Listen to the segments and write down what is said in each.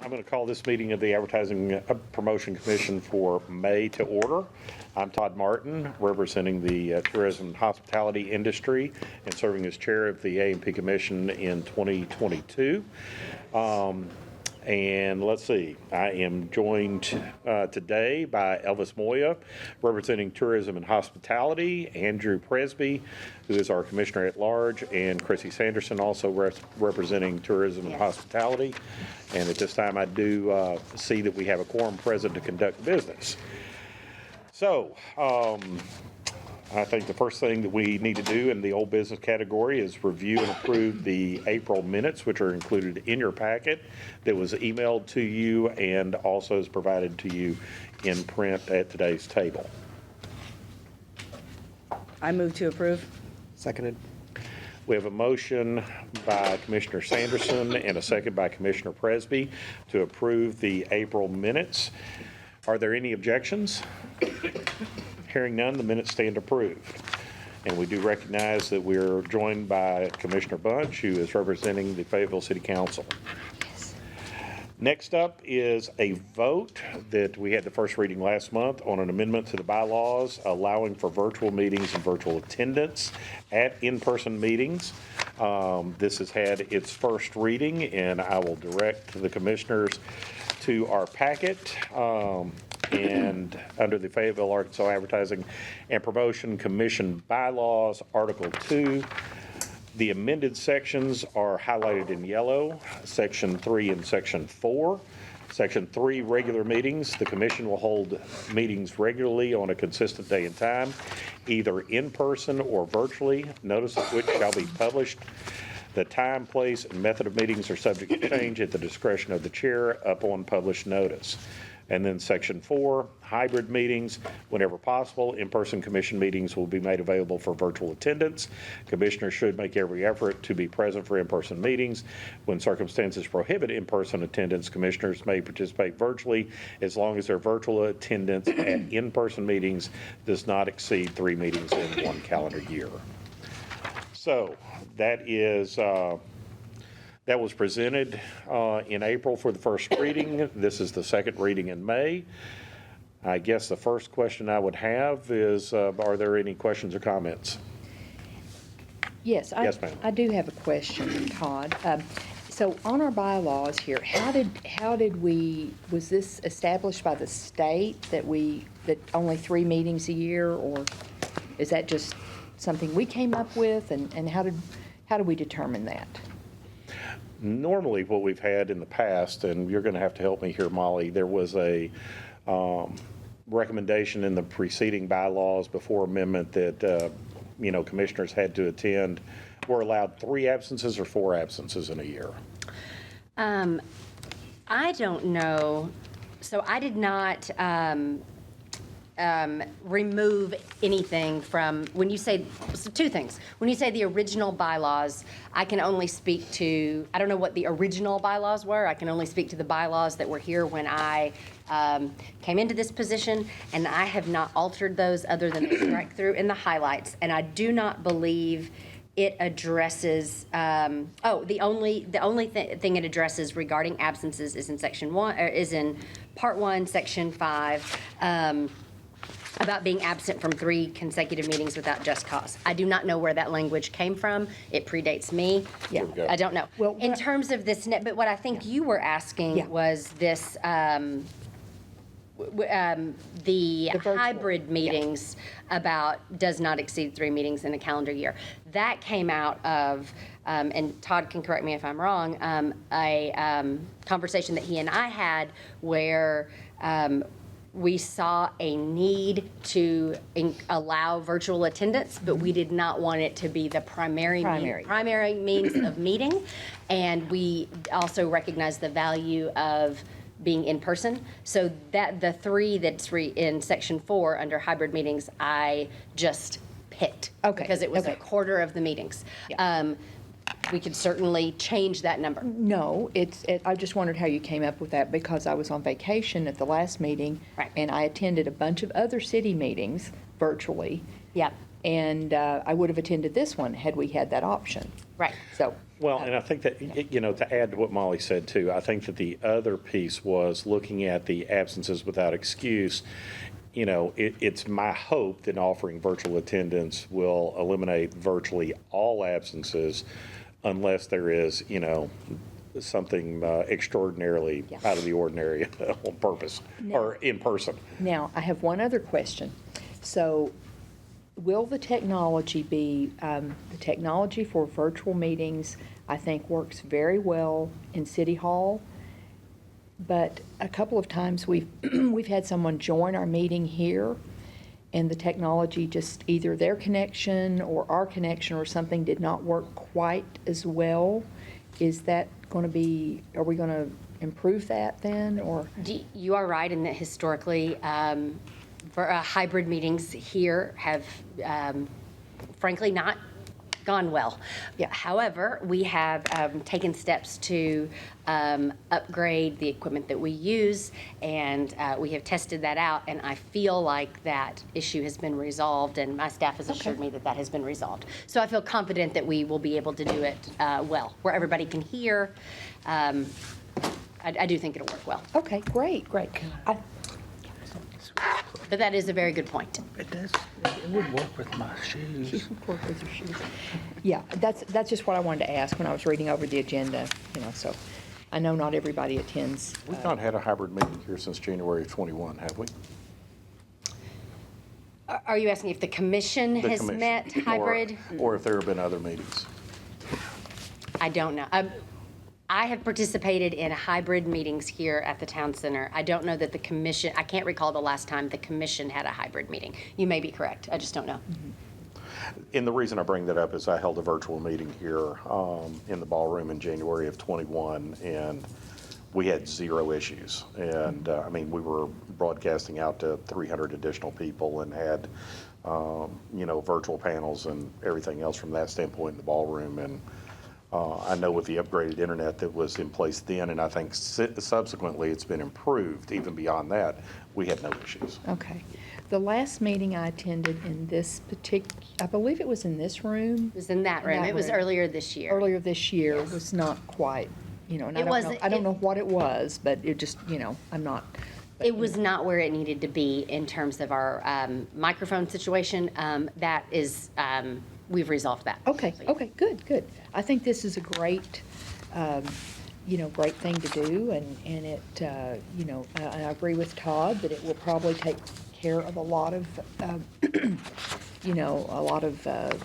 I'm going to call this meeting of the Advertising Promotion Commission for May to order. I'm Todd Martin, representing the tourism and hospitality industry and serving as chair of the A&P Commission in 2022. And let's see, I am joined today by Elvis Moya, representing tourism and hospitality, Andrew Presby, who is our commissioner at large, and Chrissy Sanderson, also representing tourism and hospitality. And at this time, I do see that we have a quorum present to conduct business. So, I think the first thing that we need to do in the old business category is review and approve the April minutes, which are included in your packet that was emailed to you and also is provided to you in print at today's table. I move to approve. Seconded. We have a motion by Commissioner Sanderson and a second by Commissioner Presby to approve the April minutes. Are there any objections? Hearing none, the minutes stand approved. And we do recognize that we're joined by Commissioner Bunch, who is representing the Fayetteville City Council. Yes. Next up is a vote that we had the first reading last month on an amendment to the bylaws allowing for virtual meetings and virtual attendance at in-person meetings. This has had its first reading, and I will direct the commissioners to our packet. And under the Fayetteville, Arkansas Advertising and Promotion Commission bylaws, Article 2, the amended sections are highlighted in yellow, Section 3 and Section 4. Section 3, regular meetings. The commission will hold meetings regularly on a consistent day and time, either in person or virtually, notice of which shall be published. The time, place, and method of meetings are subject to change at the discretion of the chair upon published notice. And then Section 4, hybrid meetings. Whenever possible, in-person commission meetings will be made available for virtual attendance. Commissioners should make every effort to be present for in-person meetings. When circumstances prohibit in-person attendance, commissioners may participate virtually as long as their virtual attendance at in-person meetings does not exceed 3 meetings in 1 calendar year. So that is... That was presented in April for the first reading. This is the second reading in May. I guess the first question I would have is, are there any questions or comments? Yes, Yes, ma'am. I do have a question, Todd. So on our bylaws here, was this established by the state that only 3 meetings a year, or is that just something we came up with, and how did we determine that? Normally, what we've had in the past, and you're going to have to help me here, Molly, there was a recommendation in the preceding bylaws before amendment that, commissioners had to attend, were allowed 3 absences or 4 absences in a year. I don't know. So I did not remove anything from, when you say, so 2 things. When you say the original bylaws, I can only speak to, I don't know what the original bylaws were. I can only speak to the bylaws that were here when I came into this position, and I have not altered those other than the strike through in the highlights. And I do not believe it addresses, the only thing it addresses regarding absences is in Section 1, or is in Part 1, Section 5, about being absent from 3 consecutive meetings without just cause. I do not know where that language came from. It predates me. Yeah. I don't know. Well, in terms of this, but what I think you were asking was this, the hybrid meetings about does not exceed 3 meetings in a calendar year. That came out of, and Todd can correct me if I'm wrong, a conversation that he and I had where we saw a need to allow virtual attendance, but we did not want it to be the primary means of meeting. And we also recognize the value of being in person. So that the 3 that's in Section 4 under hybrid meetings, I just picked. Okay. Because it was a quarter of the meetings. Yeah. We could certainly change that number. No, I just wondered how you came up with that, because I was on vacation at the last meeting. Right. And I attended a bunch of other city meetings virtually. Yeah. And I would have attended this one had we had that option. Right. So, Well, and I think that, to add to what Molly said too, I think that the other piece was looking at the absences without excuse. It's my hope that offering virtual attendance will eliminate virtually all absences unless there is, something extraordinarily Yeah. out of the ordinary on purpose or in person. now, I have one other question. So, will the technology be, the technology for virtual meetings, I think works very well in City Hall, but a couple of times we've had someone join our meeting here, and the technology just, either their connection or our connection or something did not work quite as well. Is that going to be, are we going to improve that then, or? You are right in that historically, for hybrid meetings here have frankly not gone well. Yeah. However, we have taken steps to upgrade the equipment that we use, and we have tested that out, and I feel like that issue has been resolved, and my staff has assured me that that has been resolved. So I feel confident that we will be able to do it well, where everybody can hear. I do think it'll work well. Okay, great. But that is a very good point. It does, it would work with my shoes. Yeah, that's just what I wanted to ask when I was reading over the agenda, so I know not everybody attends. We've not had a hybrid meeting here since January of '21, have we? Are you asking if the commission The has commission. met hybrid? Or if there have been other meetings. I don't know. I have participated in hybrid meetings here at the town center. I don't know that the commission, I can't recall the last time the commission had a hybrid meeting. You may be correct. I just don't know. And the reason I bring that up is I held a virtual meeting here in the ballroom in January of '21, and we had zero issues. And we were broadcasting out to 300 additional people and had, virtual panels and everything else from that standpoint in the ballroom. And I know with the upgraded internet that was in place then, and I think subsequently it's been improved even beyond that, we had no issues. Okay. The last meeting I attended in this I believe it was in this room. It was in that room. It was earlier this year. Earlier this year, was not quite, and It wasn't- I don't know what it was, but it just, I'm not. but, It was not where it needed to be in terms of our microphone situation. That is, we've resolved that. Okay, good. I think this is a great, great thing to do, and it, I agree with Todd that it will probably take care of a lot of,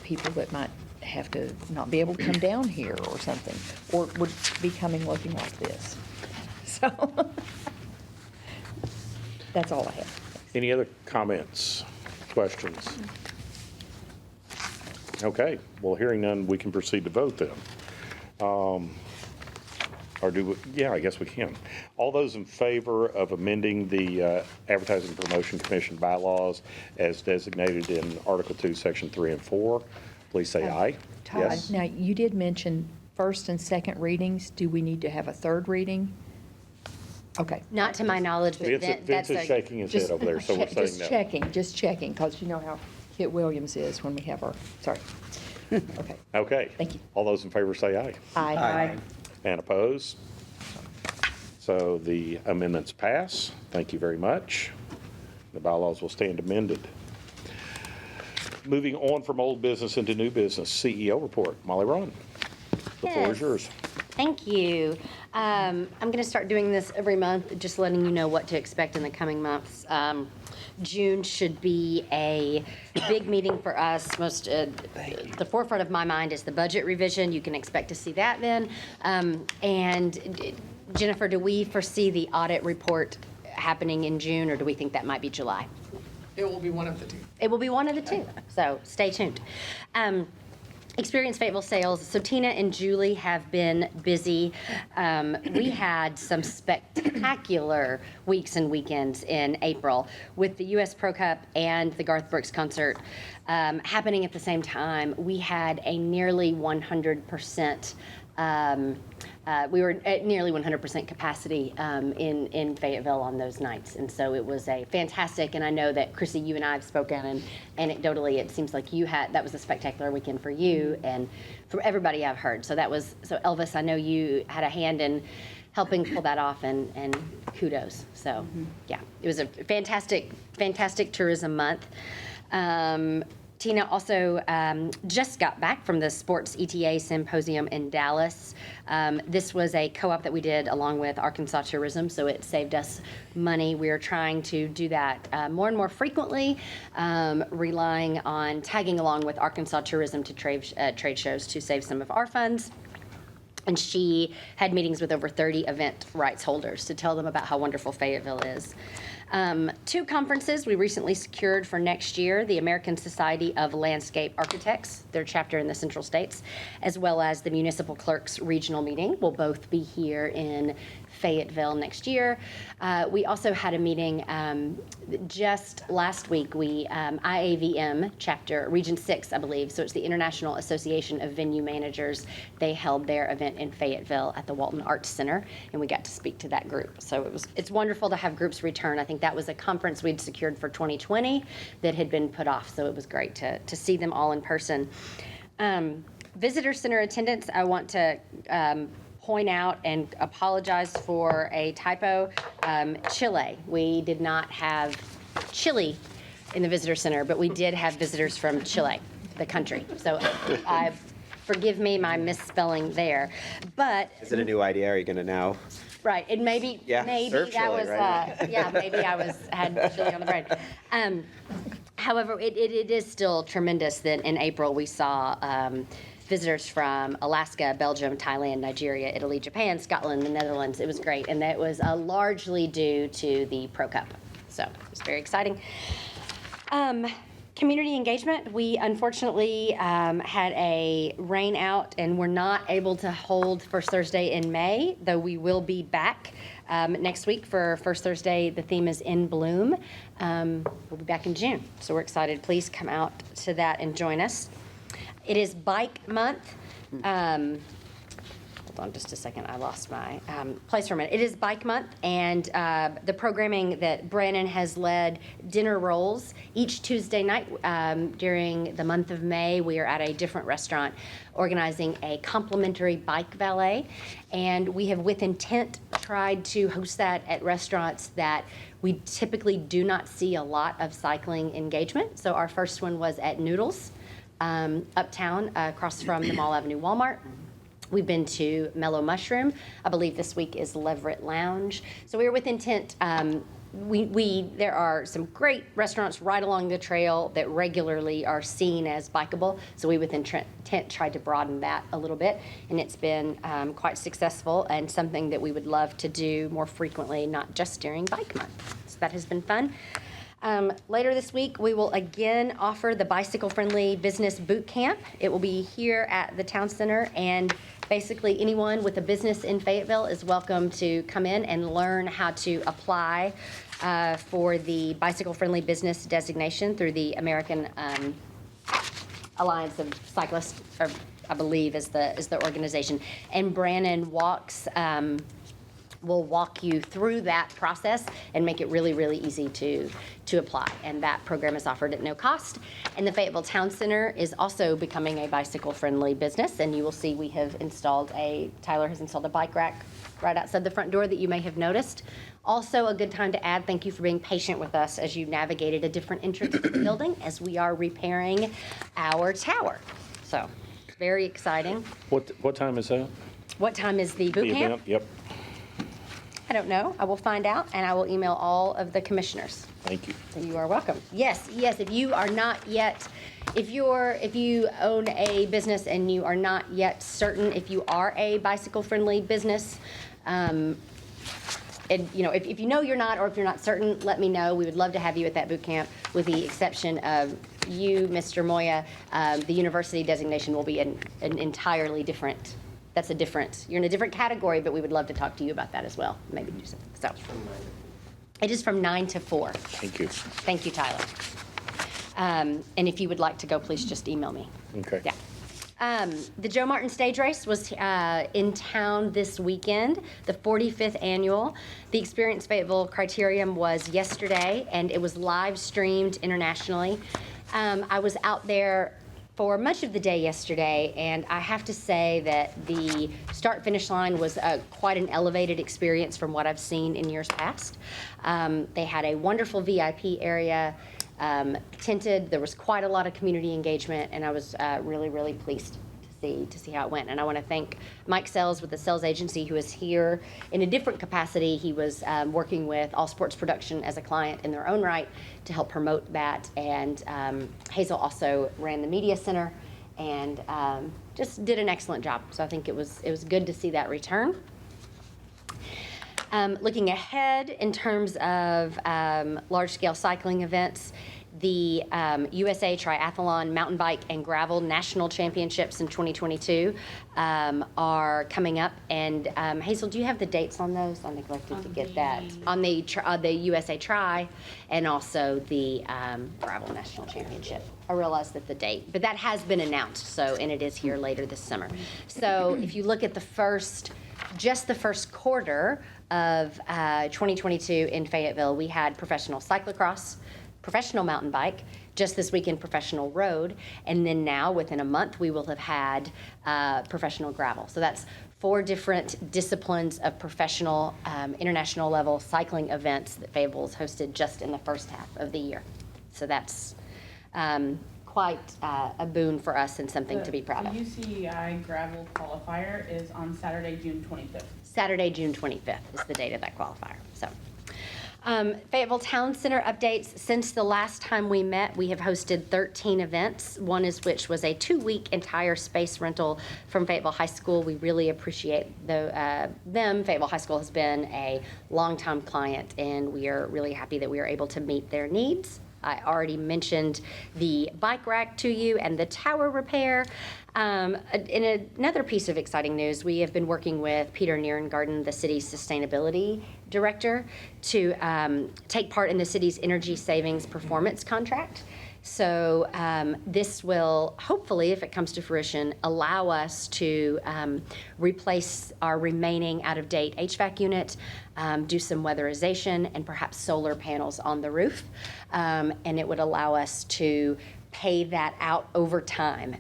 people that might have to not be able to come down here or something, or would be coming looking like this. So, that's all I have. Any other comments, questions? Okay, well, hearing none, we can proceed to vote then. Or do we, yeah, I guess we can. All those in favor of amending the Advertising Promotion Commission bylaws as designated in Article 2, Section 3 and 4, please say aye. Todd, Yes? now, you did mention first and second readings. Do we need to have a third reading? Okay. Not to my knowledge, but Vince is shaking his head over there, so we're saying no. Just checking, because you know how Kit Williams is when we have our, sorry. Okay. Okay. Thank you. All those in favor say aye. Aye. And opposed? So the amendments pass. Thank you very much. The bylaws will stand amended. Moving on from old business into new business, CEO report. Molly Ron, the floor is Yes. yours. Thank you. I'm going to start doing this every month, just letting you know what to expect in the coming months. June should be a big meeting for us. The forefront of my mind is the budget revision. You can expect to see that then. And Jennifer, do we foresee the audit report happening in June, or do we think that might be July? It will be one of the two. It will be one of the two, so stay tuned. Experience Fayetteville sales. So Tina and Julie have been busy. We had some spectacular weeks and weekends in April with the U.S. Pro Cup and the Garth Brooks concert happening at the same time. We had a nearly 100% we were at nearly 100% capacity in Fayetteville on those nights. And so it was a fantastic, and I know that Chrissy, you and I have spoken, and anecdotally it seems like that was a spectacular weekend for you and from everybody I've heard. So Elvis, I know you had a hand in helping pull that off, and kudos. So yeah, it was a fantastic tourism month. Tina also just got back from the Sports ETA Symposium in Dallas. This was a co-op that we did along with Arkansas Tourism, so it saved us money. We are trying to do that more and more frequently, relying on tagging along with Arkansas Tourism to trade shows to save some of our funds. And she had meetings with over 30 event rights holders to tell them about how wonderful Fayetteville is. 2 conferences we recently secured for next year, the American Society of Landscape Architects, their chapter in the Central States, as well as the Municipal Clerks Regional Meeting will both be here in Fayetteville next year. We also had a meeting just last week. IAVM chapter, Region 6, I believe, so it's the International Association of Venue Managers. They held their event in Fayetteville at the Walton Arts Center, and we got to speak to that group. So it's wonderful to have groups return. I think that was a conference we'd secured for 2020 that had been put off, so it was great to see them all in person. Visitor center attendance, I want to point out and apologize for a typo. Chile. We did not have Chile in the visitor center, but we did have visitors from Chile, the country. So forgive me my misspelling there. But is it a new idea? Are you going to now? Right, and maybe Yeah, that serve Chile, was right? maybe I had chili on the brain. However, it is still tremendous that in April we saw visitors from Alaska, Belgium, Thailand, Nigeria, Italy, Japan, Scotland, the Netherlands. It was great, and that was largely due to the Pro Cup. So it was very exciting. Community engagement, we unfortunately had a rain out and were not able to hold First Thursday in May, though we will be back next week for First Thursday. The theme is In Bloom. We'll be back in June, so we're excited. Please come out to that and join us. It is Bike Month. Hold on just a second, I lost my place for a minute. It is Bike Month, and the programming that Brandon has led, dinner rolls, each Tuesday night during the month of May, we are at a different restaurant organizing a complimentary bike valet, and we have with intent tried to host that at restaurants that we typically do not see a lot of cycling engagement. So our first one was at Noodles, uptown, across from the Mall Avenue Walmart. We've been to Mellow Mushroom. I believe this week is Leverett Lounge. So we are with intent. There are some great restaurants right along the trail that regularly are seen as bikeable. So we with intent tried to broaden that a little bit, and it's been quite successful and something that we would love to do more frequently, not just during Bike Month. So that has been fun. Later this week, we will again offer the Bicycle Friendly Business Boot Camp. It will be here at the Town Center, and basically anyone with a business in Fayetteville is welcome to come in and learn how to apply for the Bicycle Friendly Business designation through the American Alliance of Cyclists, or I believe is the organization. And Brannon will walk you through that process and make it really, really easy to apply. And that program is offered at no cost. And the Fayetteville Town Center is also becoming a bicycle-friendly business. And you will see Tyler has installed a bike rack right outside the front door that you may have noticed. Also a good time to add, thank you for being patient with us as you navigated a different entrance to the building as we are repairing our tower. So, very exciting. What time is that? What time is the boot The camp? event? Yep. I don't know. I will find out, and I will email all of the commissioners. Thank you. So you are welcome. Yes. If you are not yet, if you own a business and you are not yet certain if you are a bicycle-friendly business, if you know you're not, or if you're not certain, let me know. We would love to have you at that boot camp. With the exception of you, Mr. Moya, the university designation will be an entirely different. You're in a different category, but we would love to talk to you about that as well. Maybe do something. So it is from 9 to 4. Thank you. Thank you, Tyler. And if you would like to go, please just email me. Okay. Yeah. The Joe Martin Stage Race was in town this weekend, the 45th annual. The Experience Fayetteville criterium was yesterday, and it was live streamed internationally. I was out there for much of the day yesterday, and I have to say that the start-finish line was quite an elevated experience from what I've seen in years past. They had a wonderful VIP area, tinted. There was quite a lot of community engagement, and I was really, really pleased to see how it went. And I want to thank Mike Sells with the Sells Agency, who is here in a different capacity. He was working with All Sports Production as a client in their own right to help promote that. And Hazel also ran the media center and just did an excellent job. So I think it was good to see that return. Looking ahead in terms of large-scale cycling events, the USA Triathlon Mountain Bike and Gravel National Championships in 2022 are coming up. And Hazel, do you have the dates on those? I neglected to get that. On the USA Tri and also the Gravel National Championship. I realized that the date, but that has been announced, so, and it is here later this summer. So if you look at just the first quarter of 2022 in Fayetteville, we had professional cyclocross, professional mountain bike, just this weekend professional road, and then now within a month we will have had professional gravel. So that's 4 different disciplines of professional international level cycling events that Fayetteville has hosted just in the first half of the year. So that's quite a boon for us and something to be proud of. The UCI gravel qualifier is on Saturday, June 25th. Saturday, June 25th is the date of that qualifier. So, Fayetteville Town Center updates. Since the last time we met, we have hosted 13 events, one is which was a 2-week entire space rental from Fayetteville High School. We really appreciate them. Fayetteville High School has been a longtime client, and we are really happy that we are able to meet their needs. I already mentioned the bike rack to you and the tower repair. In another piece of exciting news, we have been working with Peter Nierengarten, the city's sustainability director, to take part in the city's energy savings performance contract. So this will hopefully, if it comes to fruition, allow us to replace our remaining out-of-date HVAC unit, do some weatherization, and perhaps solar panels on the roof. And it would allow us to pay that out over time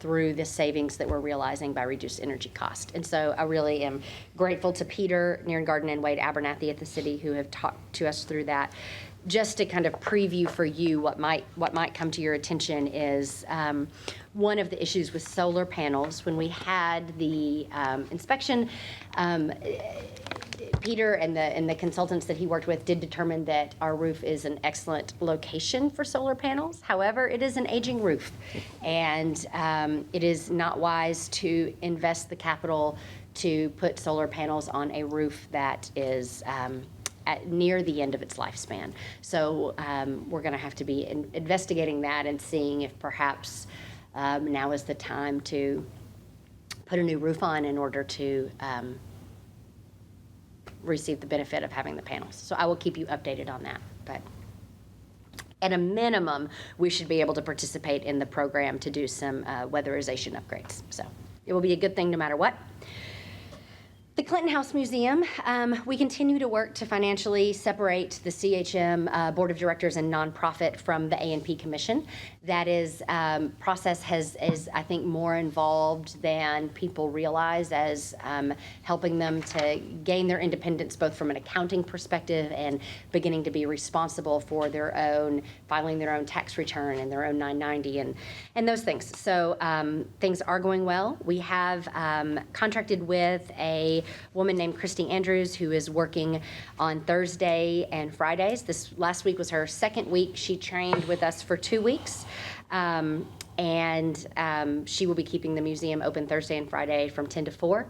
through the savings that we're realizing by reduced energy cost. And so I really am grateful to Peter Nierengarten and Wade Abernathy at the city who have talked to us through that. Just to kind of preview for you what might come to your attention is one of the issues with solar panels. When we had the inspection, Peter and the consultants that he worked with did determine that our roof is an excellent location for solar panels. However, it is an aging roof, and it is not wise to invest the capital to put solar panels on a roof that is near the end of its lifespan. So we're going to have to be investigating that and seeing if perhaps now is the time to put a new roof on in order to receive the benefit of having the panels. So I will keep you updated on that. But at a minimum, we should be able to participate in the program to do some weatherization upgrades. So it will be a good thing no matter what. The Clinton House Museum, we continue to work to financially separate the CHM Board of Directors and nonprofit from the A&P Commission. That process is, I think, more involved than people realize as helping them to gain their independence both from an accounting perspective and beginning to be responsible for their own, filing their own tax return and their own 990 and those things. So things are going well. We have contracted with a woman named Christy Andrews who is working on Thursday and Fridays. This last week was her second week. She trained with us for 2 weeks. And she will be keeping the museum open Thursday and Friday from 10 to 4.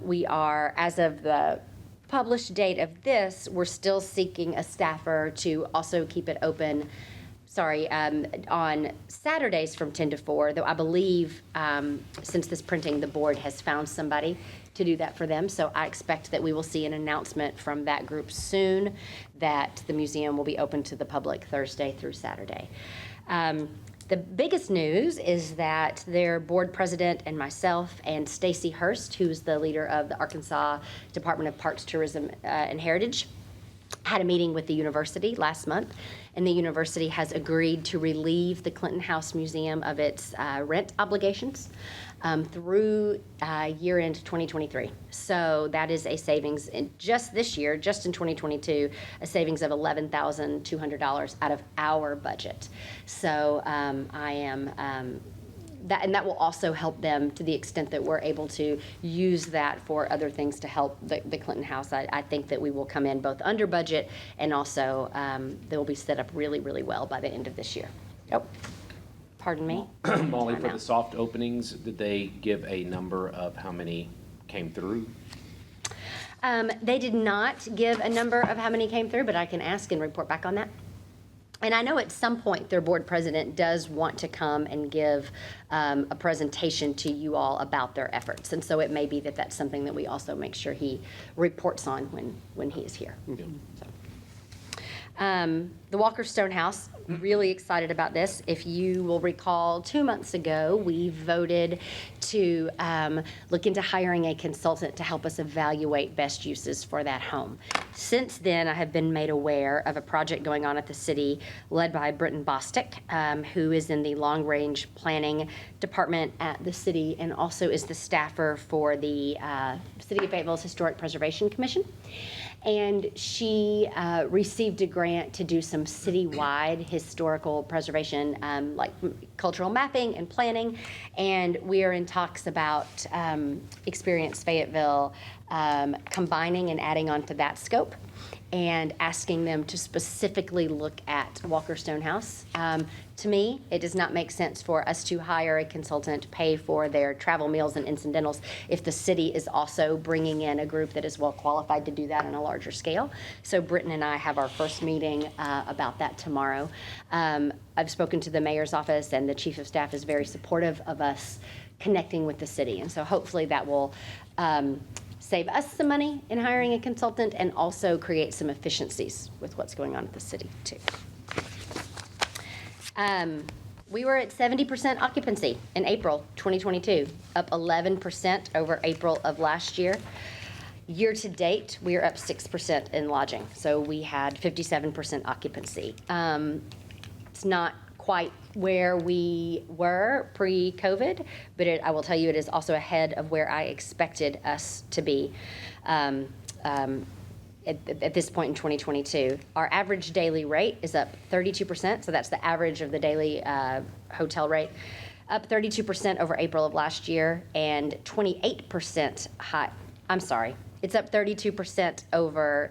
We are, as of the published date of this, we're still seeking a staffer to also keep it open, on Saturdays from 10 to 4, though I believe since this printing, the board has found somebody to do that for them. So I expect that we will see an announcement from that group soon that the museum will be open to the public Thursday through Saturday. The biggest news is that their board president and myself and Stacy Hurst, who's the leader of the Arkansas Department of Parks, Tourism, and Heritage, had a meeting with the university last month, and the university has agreed to relieve the Clinton House Museum of its rent obligations through year-end 2023. So that is a savings in just this year, just in 2022, a savings of $11,200 out of our budget. So I am that will also help them to the extent that we're able to use that for other things to help the Clinton House. I think that we will come in both under budget and also they will be set up really, really well by the end of this year. Oh, pardon me. Molly, for Timeout. the soft openings, did they give a number of how many came through? They did not give a number of how many came through, but I can ask and report back on that. And I know at some point their board president does want to come and give a presentation to you all about their efforts. And so it may be that that's something that we also make sure he reports on when he is here. So. The Walker Stone House, really excited about this. If you will recall, 2 months ago, we voted to look into hiring a consultant to help us evaluate best uses for that home. Since then, I have been made aware of a project going on at the city led by Britton Bostick, who is in the long-range planning department at the city and also is the staffer for the City of Fayetteville's Historic Preservation Commission. And she received a grant to do some citywide historical preservation, like cultural mapping and planning. And we are in talks about Experience Fayetteville combining and adding onto that scope and asking them to specifically look at Walker Stone House. To me, it does not make sense for us to hire a consultant, pay for their travel, meals, and incidentals if the city is also bringing in a group that is well qualified to do that on a larger scale. So Britton and I have our first meeting about that tomorrow. I've spoken to the mayor's office, and the chief of staff is very supportive of us connecting with the city. And so hopefully that will save us some money in hiring a consultant and also create some efficiencies with what's going on at the city too. We were at 70% occupancy in April 2022, up 11% over April of last year. Year to date, we are up 6% in lodging, so we had 57% occupancy. It's not quite where we were pre-COVID, but I will tell you it is also ahead of where I expected us to be at this point in 2022. Our average daily rate is up 32%, so that's the average of the daily hotel rate, up 32% over April of last year, and 28% high. I'm sorry, it's up 32% over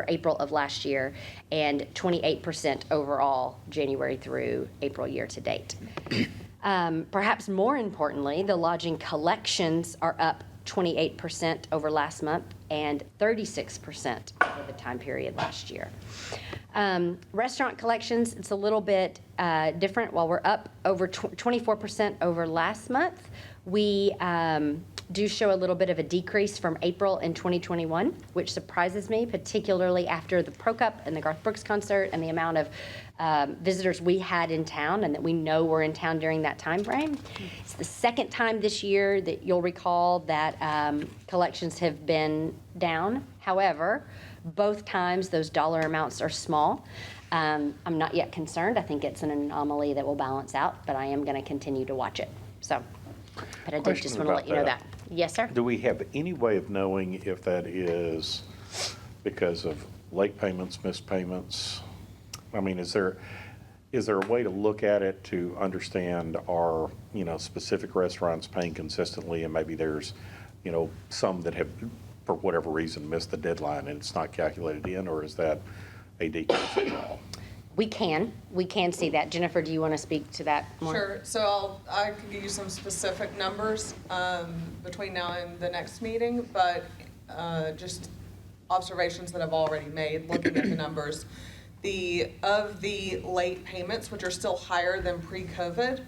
April of last year, and 28% overall January through April year to date. Perhaps more importantly, the lodging collections are up 28% over last month and 36% over the time period last year. Restaurant collections, it's a little bit different. While we're up over 24% over last month, we do show a little bit of a decrease from April in 2021, which surprises me, particularly after the Pro Cup and the Garth Brooks concert and the amount of visitors we had in town and that we know were in town during that time frame. It's the second time this year that you'll recall that collections have been down. However, both times those dollar amounts are small. I'm not yet concerned. I think it's an anomaly that will balance out, but I am going to continue to watch it. So, but I did just want to let you know that. Yes, sir? Do we have any way of knowing if that is because of late payments, missed payments? I mean, is there a way to look at it to understand are, specific restaurants paying consistently and maybe there's, some that have, for whatever reason, missed the deadline and it's not calculated in, or is that a decrease at all? We can see that. Jennifer, do you want to speak to that more? Sure, so I can give you some specific numbers between now and the next meeting, but just observations that I've already made looking at the numbers. Of the late payments, which are still higher than pre-COVID,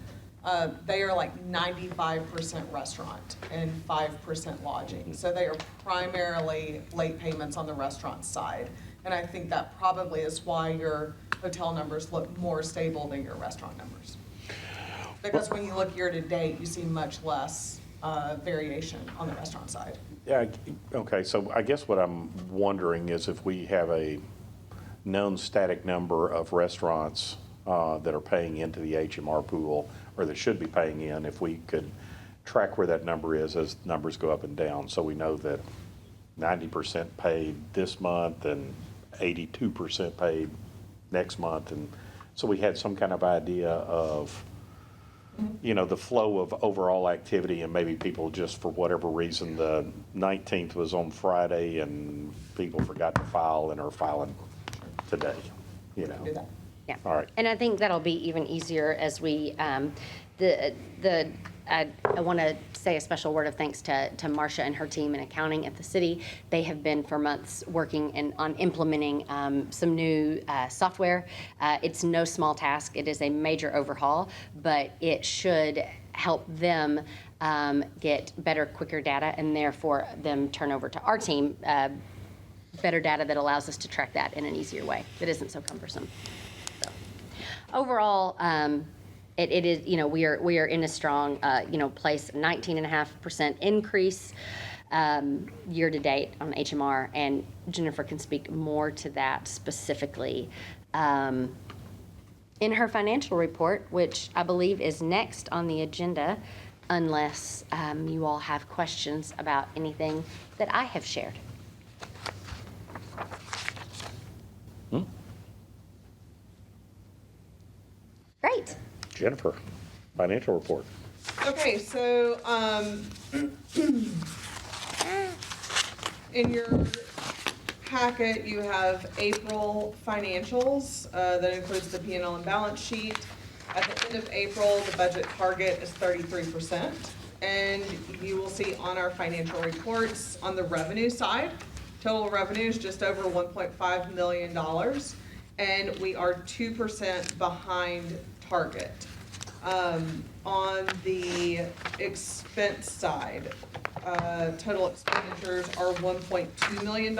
they are like 95% restaurant and 5% lodging. So they are primarily late payments on the restaurant side. And I think that probably is why your hotel numbers look more stable than your restaurant numbers. Because when you look year-to-date, you see much less variation on the restaurant side. Yeah, okay, so I guess what I'm wondering is if we have a known static number of restaurants that are paying into the HMR pool, or that should be paying in, if we could track where that number is as numbers go up and down, so we know that 90% paid this month and 82% paid next month, and so we had some kind of idea of, the flow of overall activity, and maybe people just, for whatever reason, the 19th was on Friday and people forgot to file and are filing today, Do that. Yeah. All right. And I think that'll be even easier as we, I want to say a special word of thanks to Marcia and her team in accounting at the city. They have been for months working on implementing some new software. It's no small task. It is a major overhaul, but it should help them get better, quicker data, and therefore them turn over to our team better data that allows us to track that in an easier way that isn't so cumbersome. So, overall, it is, we are in a strong, place, 19.5% increase year to date on HMR, and Jennifer can speak more to that specifically in her financial report, which I believe is next on the agenda, unless you all have questions about anything that I have shared. Great. Jennifer, financial report. Okay, so, in your packet, you have April financials, that includes the P&L and balance sheet. At the end of April, the budget target is 33%. And you will see on our financial reports, on the revenue side, total revenue is just over $1.5 million. And we are 2% behind target. On the expense side, total expenditures are $1.2 million,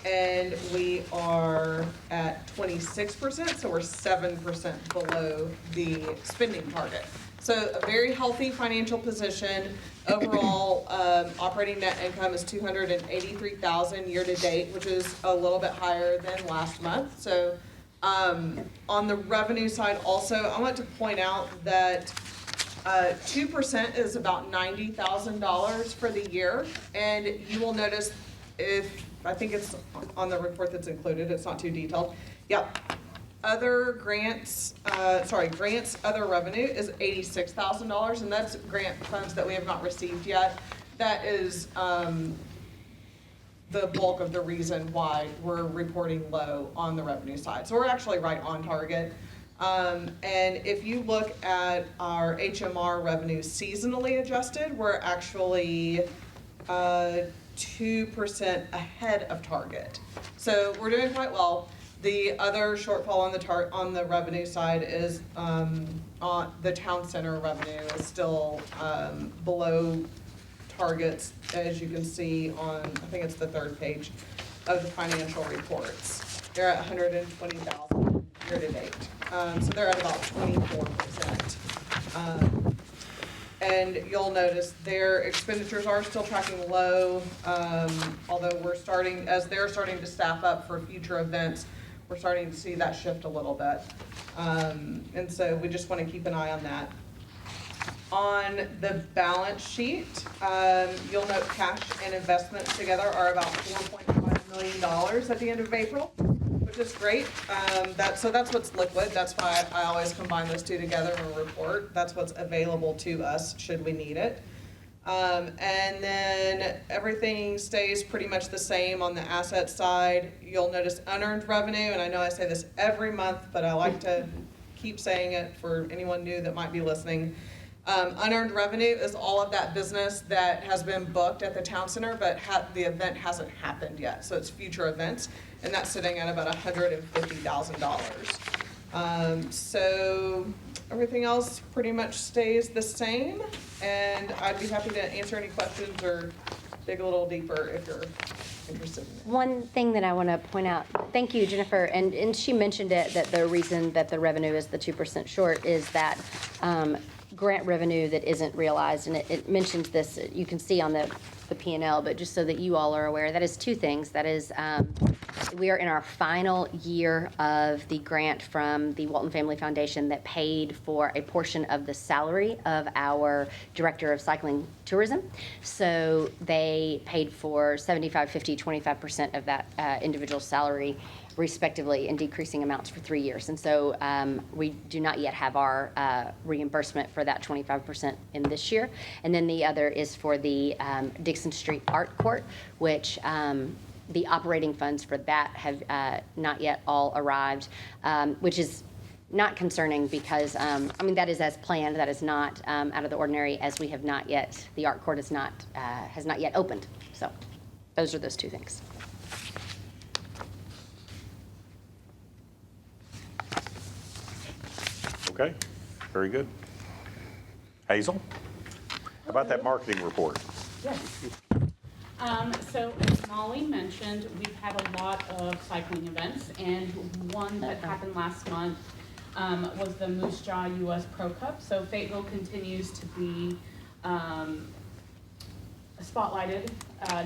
and we are at 26%, so we're 7% below the spending target. So a very healthy financial position. Overall, operating net income is $283,000 year to date, which is a little bit higher than last month. So on the revenue side also, I want to point out that 2% is about $90,000 for the year. And you will notice I think it's on the report that's included, it's not too detailed. Yep. Grants, other revenue is $86,000, and that's grant funds that we have not received yet. That is the bulk of the reason why we're reporting low on the revenue side. So we're actually right on target. And if you look at our HMR revenue seasonally adjusted, we're actually 2% ahead of target. So we're doing quite well. The other shortfall on the revenue side is on the town center revenue is still below targets, as you can see on, I think it's the third page of the financial reports. They're at $120,000 year to date. So they're at about 24%. And you'll notice their expenditures are still tracking low, although as they're starting to staff up for future events, we're starting to see that shift a little bit. And so we just want to keep an eye on that. On the balance sheet, you'll note cash and investments together are about $4.5 million at the end of April, which is great. So that's what's liquid. That's why I always combine those two together in a report. That's what's available to us should we need it. And then everything stays pretty much the same on the asset side. You'll notice unearned revenue, and I know I say this every month, but I like to keep saying it for anyone new that might be listening. Unearned revenue is all of that business that has been booked at the town center, but the event hasn't happened yet. So it's future events, and that's sitting at about $150,000. So everything else pretty much stays the same, and I'd be happy to answer any questions or dig a little deeper if you're interested in it. One thing that I want to point out, thank you, Jennifer, and she mentioned it, that the reason that the revenue is the 2% short is that grant revenue that isn't realized, and it mentions this, you can see on the P&L, but just so that you all are aware, that is two things. That is, we are in our final year of the grant from the Walton Family Foundation that paid for a portion of the salary of our Director of Cycling Tourism. So they paid for 75, 50, 25% of that individual's salary respectively in decreasing amounts for 3 years. And so we do not yet have our reimbursement for that 25% in this year. And then the other is for the Dixon Street Art Court, which the operating funds for that have not yet all arrived, which is not concerning because, I mean, that is as planned. That is not out of the ordinary, as we have not yet, the art court has not yet opened. So those are those two things. Okay, very good. Hazel, how about that marketing report? Yes. So as Molly mentioned, we've had a lot of cycling events, and one that happened last month was the Moose Jaw US Pro Cup. So Fayetteville continues to be spotlighted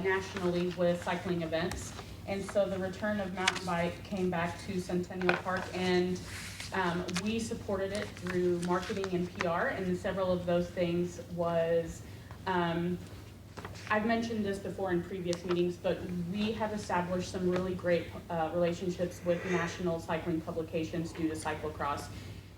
nationally with cycling events. And so the return of mountain bike came back to Centennial Park, and we supported it through marketing and PR, and several of those things was, I've mentioned this before in previous meetings, but we have established some really great relationships with national cycling publications due to cyclocross,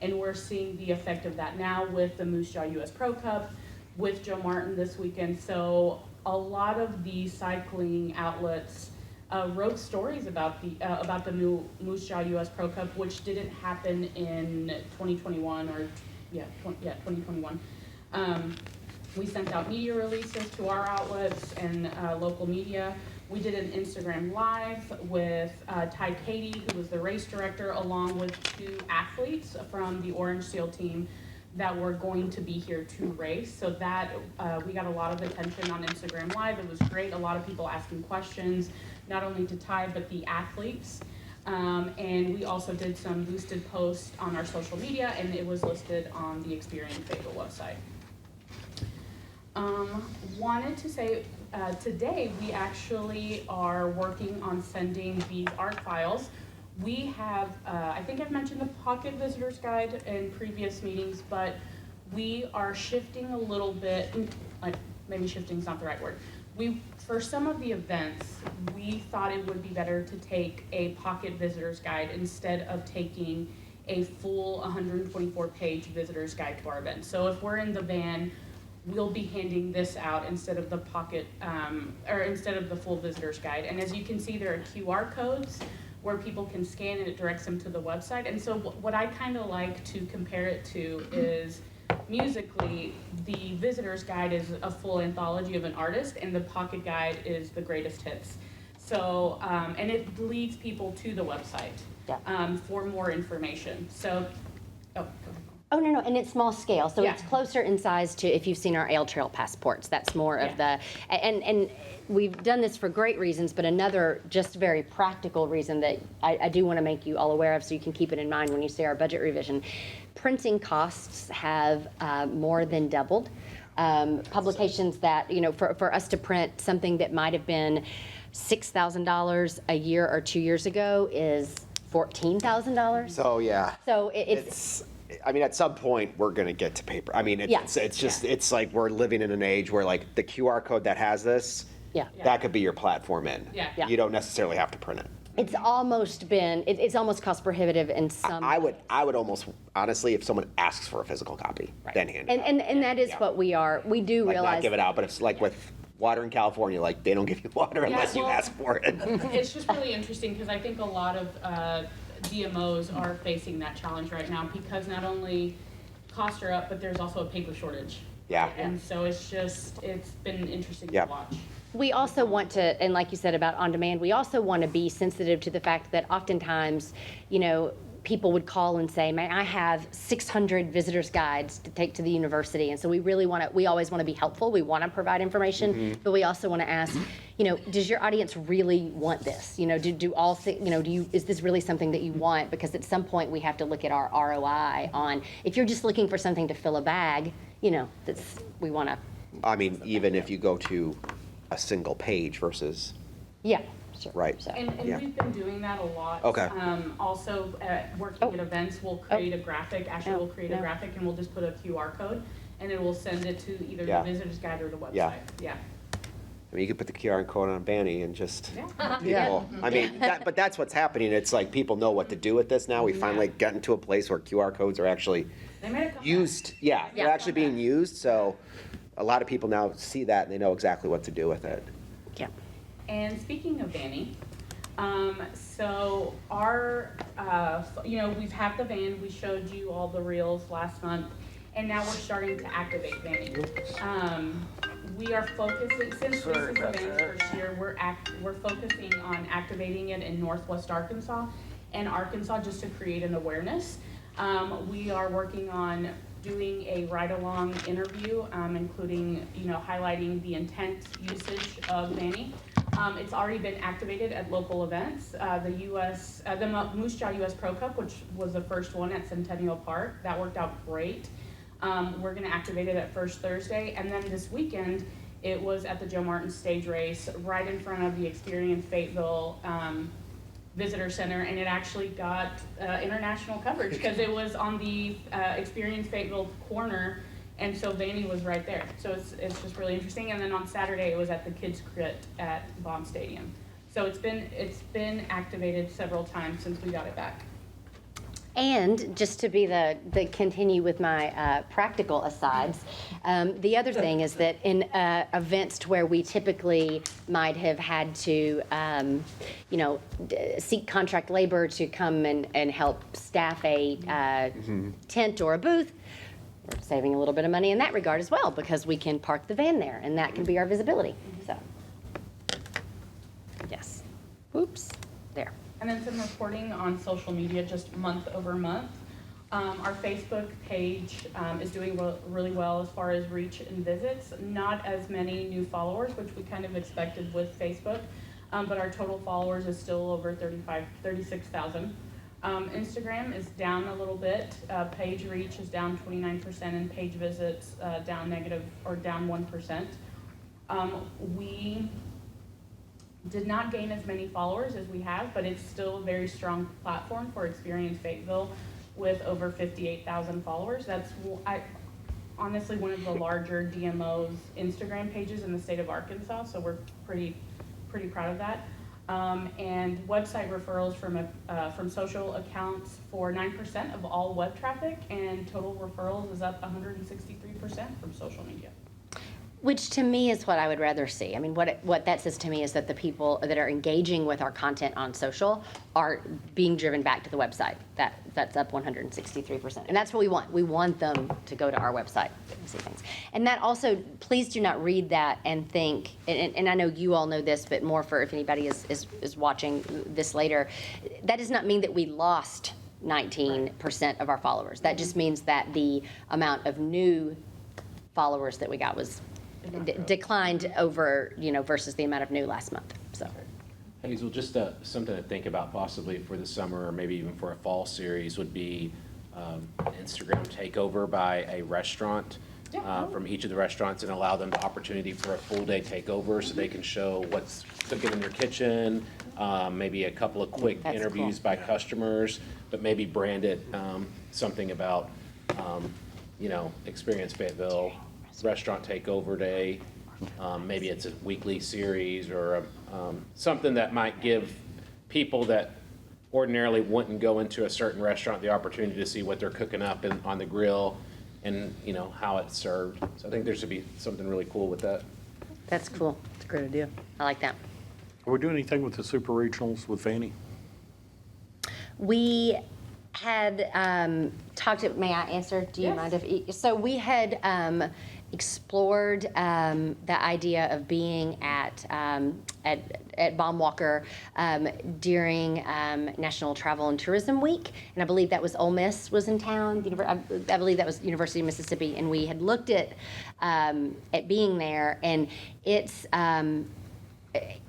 and we're seeing the effect of that now with the Moose Jaw US Pro Cup, with Joe Martin this weekend. So a lot of the cycling outlets wrote stories about the new Moose Jaw US Pro Cup, which didn't happen in 2021 or 2021. We sent out media releases to our outlets and local media. We did an Instagram Live with Ty Katie, who was the race director, along with 2 athletes from the Orange Seal team that were going to be here to race. So that we got a lot of attention on Instagram Live. It was great. A lot of people asking questions, not only to Ty, but the athletes. And we also did some boosted posts on our social media, and it was listed on the Experience Fayetteville website. Wanted to say, today we actually are working on sending these art files. We have, I think I've mentioned the Pocket Visitor's Guide in previous meetings, but we are shifting a little bit, maybe shifting is not the right word. For some of the events, we thought it would be better to take a Pocket Visitor's Guide instead of taking a full 124-page visitor's guide to our event. So if we're in the van, we'll be handing this out instead of the pocket, or instead of the full visitor's guide. And as you can see, there are QR codes where people can scan and it directs them to the website. And so what I kind of like to compare it to is musically, the visitor's guide is a full anthology of an artist, and the pocket guide is the greatest hits. So, and it leads people to the website for more information. So, go ahead. Oh, no, and it's small scale, so Yeah. it's closer in size to if you've seen our Ale Trail passports. That's more of the, and we've done this for great reasons, but another just very practical reason that I do want to make you all aware of so you can keep it in mind when you see our budget revision. Printing costs have more than doubled. Publications that, for us to print something that might have been $6,000 a year or 2 years ago is $14,000. So, yeah. So it's I mean, at some point, we're going to get to paper. I mean, it's just, it's like we're living in an age where, like, the QR code that has this, that could be your platform in. Yeah. You don't necessarily have to print it. It's almost been, it's almost cost prohibitive in some. I would almost, honestly, if someone asks for a physical copy, then hand it out. And that is what we are. We do Like, realize. not give it out, but it's like with water in California, like, they don't give you water unless you well, ask for it. It's just really interesting because I think a lot of DMOs are facing that challenge right now because not only costs are up, but there's also a paper shortage. Yeah. And so it's been interesting to watch. We also want to, and like you said about on demand, we also want to be sensitive to the fact that oftentimes, people would call and say, "Man, I have 600 visitors guides to take to the university," and so we always want to be helpful. We want to provide information, but we also want to ask, does your audience really want this? Is this really something that you want? Because at some point we have to look at our ROI on. If you're just looking for something to fill a bag, we want to. I mean, even if you go to a single page versus, Yeah. Sure. Right. So. And we've been doing that a lot. Okay. Also, working at events, we'll create a graphic, Ashley will create a graphic, and we'll just put a QR code, and it will send it to either Yeah. the visitor's guide or the website. Yeah. I mean, you could put the QR code on Banny and just Yeah. people. I mean, but that's what's happening. It's like people know what to do with this now. We finally gotten to a place where QR codes are actually They made it come used. Yeah, they're Yeah. actually being used. So a lot of people now see that and they know exactly what to do with it. Yeah. And speaking of Vanny, so our, we've had the van, we showed you all the reels last month, and now we're starting to activate Vanny. We are focusing, since this is Vanny's first year, we're focusing on activating it in Northwest Arkansas and Arkansas just to create an awareness. We are working on doing a ride-along interview, including, highlighting the intent usage of Vanny. It's already been activated at local events. The Moose Jaw US Pro Cup, which was the first one at Centennial Park, that worked out great. We're gonna activate it at First Thursday, and then this weekend, it was at the Joe Martin Stage Race, right in front of the Experience Fayetteville Visitor Center, and it actually got international coverage, because it was on the Experience Fayetteville corner, and so Vanny was right there. So it's just really interesting. And then on Saturday, it was at the Kids Crit at Bond Stadium. So it's been activated several times since we got it back. And just to be the continue with my practical asides, the other thing is that in events to where we typically might have had to, seek contract labor to come and help staff a tent or a booth, we're saving a little bit of money in that regard as well, because we can park the van there, and that can be our visibility. So, yes. Oops. There. And then some reporting on social media, just month over month. Our Facebook page is doing really well as far as reach and visits. Not as many new followers, which we kind of expected with Facebook, but our total followers is still over 36,000. Instagram is down a little bit. Page reach is down 29%, and page visits down 1%. We did not gain as many followers as we have, but it's still a very strong platform for Experience Fayetteville with over 58,000 followers. That's honestly one of the larger DMO's Instagram pages in the state of Arkansas, so we're pretty proud of that. And website referrals from social accounts for 9% of all web traffic, and total referrals is up 163% from social media. Which to me is what I would rather see. I mean, what that says to me is that the people that are engaging with our content on social are being driven back to the website. That's up 163%. And that's what we want. We want them to go to our website and see things. And that also, please do not read that and think, and I know you all know this, but more for if anybody is watching this later, that does not mean that we lost 19% of our followers. That just means that the amount of new followers that we got was declined over, versus the amount of new last month. So, Hazel, just something to think about possibly for the summer or maybe even for a fall series would be an Instagram takeover by a restaurant from each of the restaurants, and allow them the opportunity for a full day takeover so they can show what's cooking in their kitchen, maybe a couple of quick interviews by customers, but maybe brand it something about, Experience Fayetteville Restaurant Takeover Day. Maybe it's a weekly series or something that might give people that ordinarily wouldn't go into a certain restaurant the opportunity to see what they're cooking up on the grill and, how it's served. So I think there should be something really cool with that. that's cool. It's a great idea. I like that. Are we doing anything with the super regionals with Vanny? We had talked, may I answer? Do you mind if, so we had explored the idea of being at Baumwalker during National Travel and Tourism Week, and I believe that was Ole Miss was in town. I believe that was University of Mississippi, and we had looked at being there, and it's.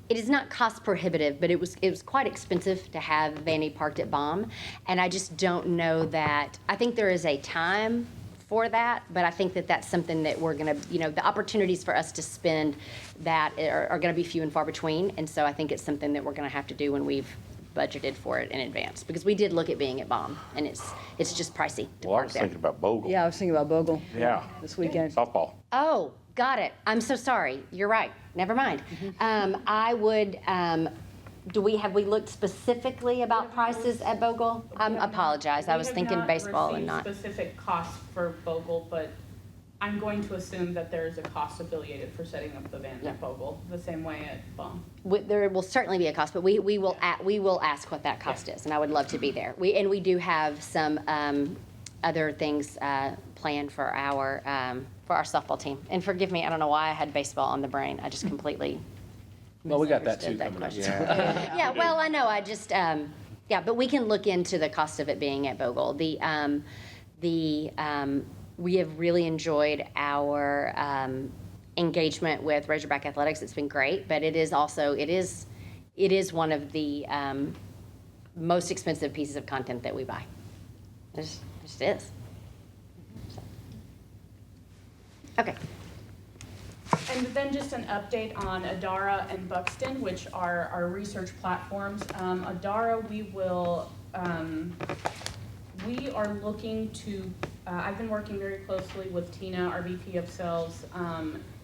It is not cost prohibitive, but it was quite expensive to have Vanny parked at Baum, and I just don't know that. I think there is a time for that, but I think that that's something that we're going to, the opportunities for us to spend that are going to be few and far between, and so I think it's something that we're going to have to do when we've budgeted for it in advance, because we did look at being at Baum, and it's just pricey to Well, I park was there. thinking about Bogle. Yeah, I was thinking about Bogle. Yeah. This weekend. Softball. Oh, got it. I'm so sorry. You're right. Never mind. I would, have we looked specifically about prices at Bogle? I apologize. I was thinking baseball and not. We have not received specific costs for Bogle, but I'm going to assume that there is a cost affiliated for setting up the van at Bogle, the same way at Baum. There will certainly be a cost, but we will ask what that cost is, and I would love to be there. We do have some other things planned for our softball team. And forgive me, I don't know why I had baseball on the brain. I just completely Well, we got that too misunderstood that coming up. question. Yeah, well, I know. I just but we can look into the cost of it being at Bogle. We have really enjoyed our engagement with Razorback Athletics. It's been great, but it is one of the most expensive pieces of content that we buy. It just is. So. Okay. And then just an update on Adara and Buxton, which are our research platforms. Adara, we are looking to, I've been working very closely with Tina, our VP of Sales,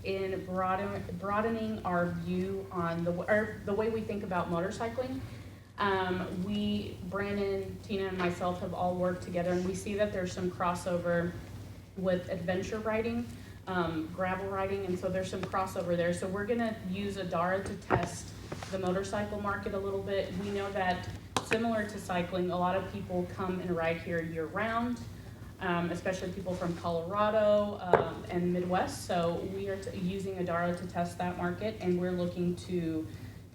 in broadening our view on the way we think about motorcycling. Brandon, Tina, and myself have all worked together, and we see that there's some crossover with adventure riding, gravel riding, and so there's some crossover there. So we're gonna use Adara to test the motorcycle market a little bit. We know that similar to cycling, a lot of people come and ride here year round, especially people from Colorado and Midwest. So we are using Adara to test that market, and we're looking to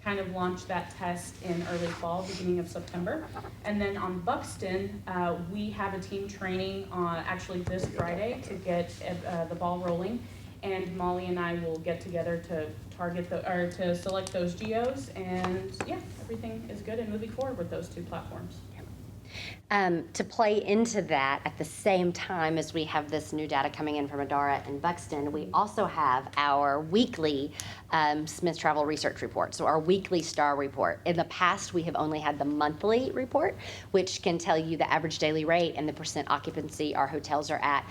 kind of launch that test in early fall, beginning of September. And then on Buxton, we have a team training actually this Friday to get the ball rolling. And Molly and I will get together to to select those geos. And yeah, everything is good and moving forward with those two platforms. To play into that, at the same time as we have this new data coming in from Adara and Buxton, we also have our weekly Smith Travel Research Report, so our weekly STAR report. In the past, we have only had the monthly report, which can tell you the average daily rate and the percent occupancy our hotels are at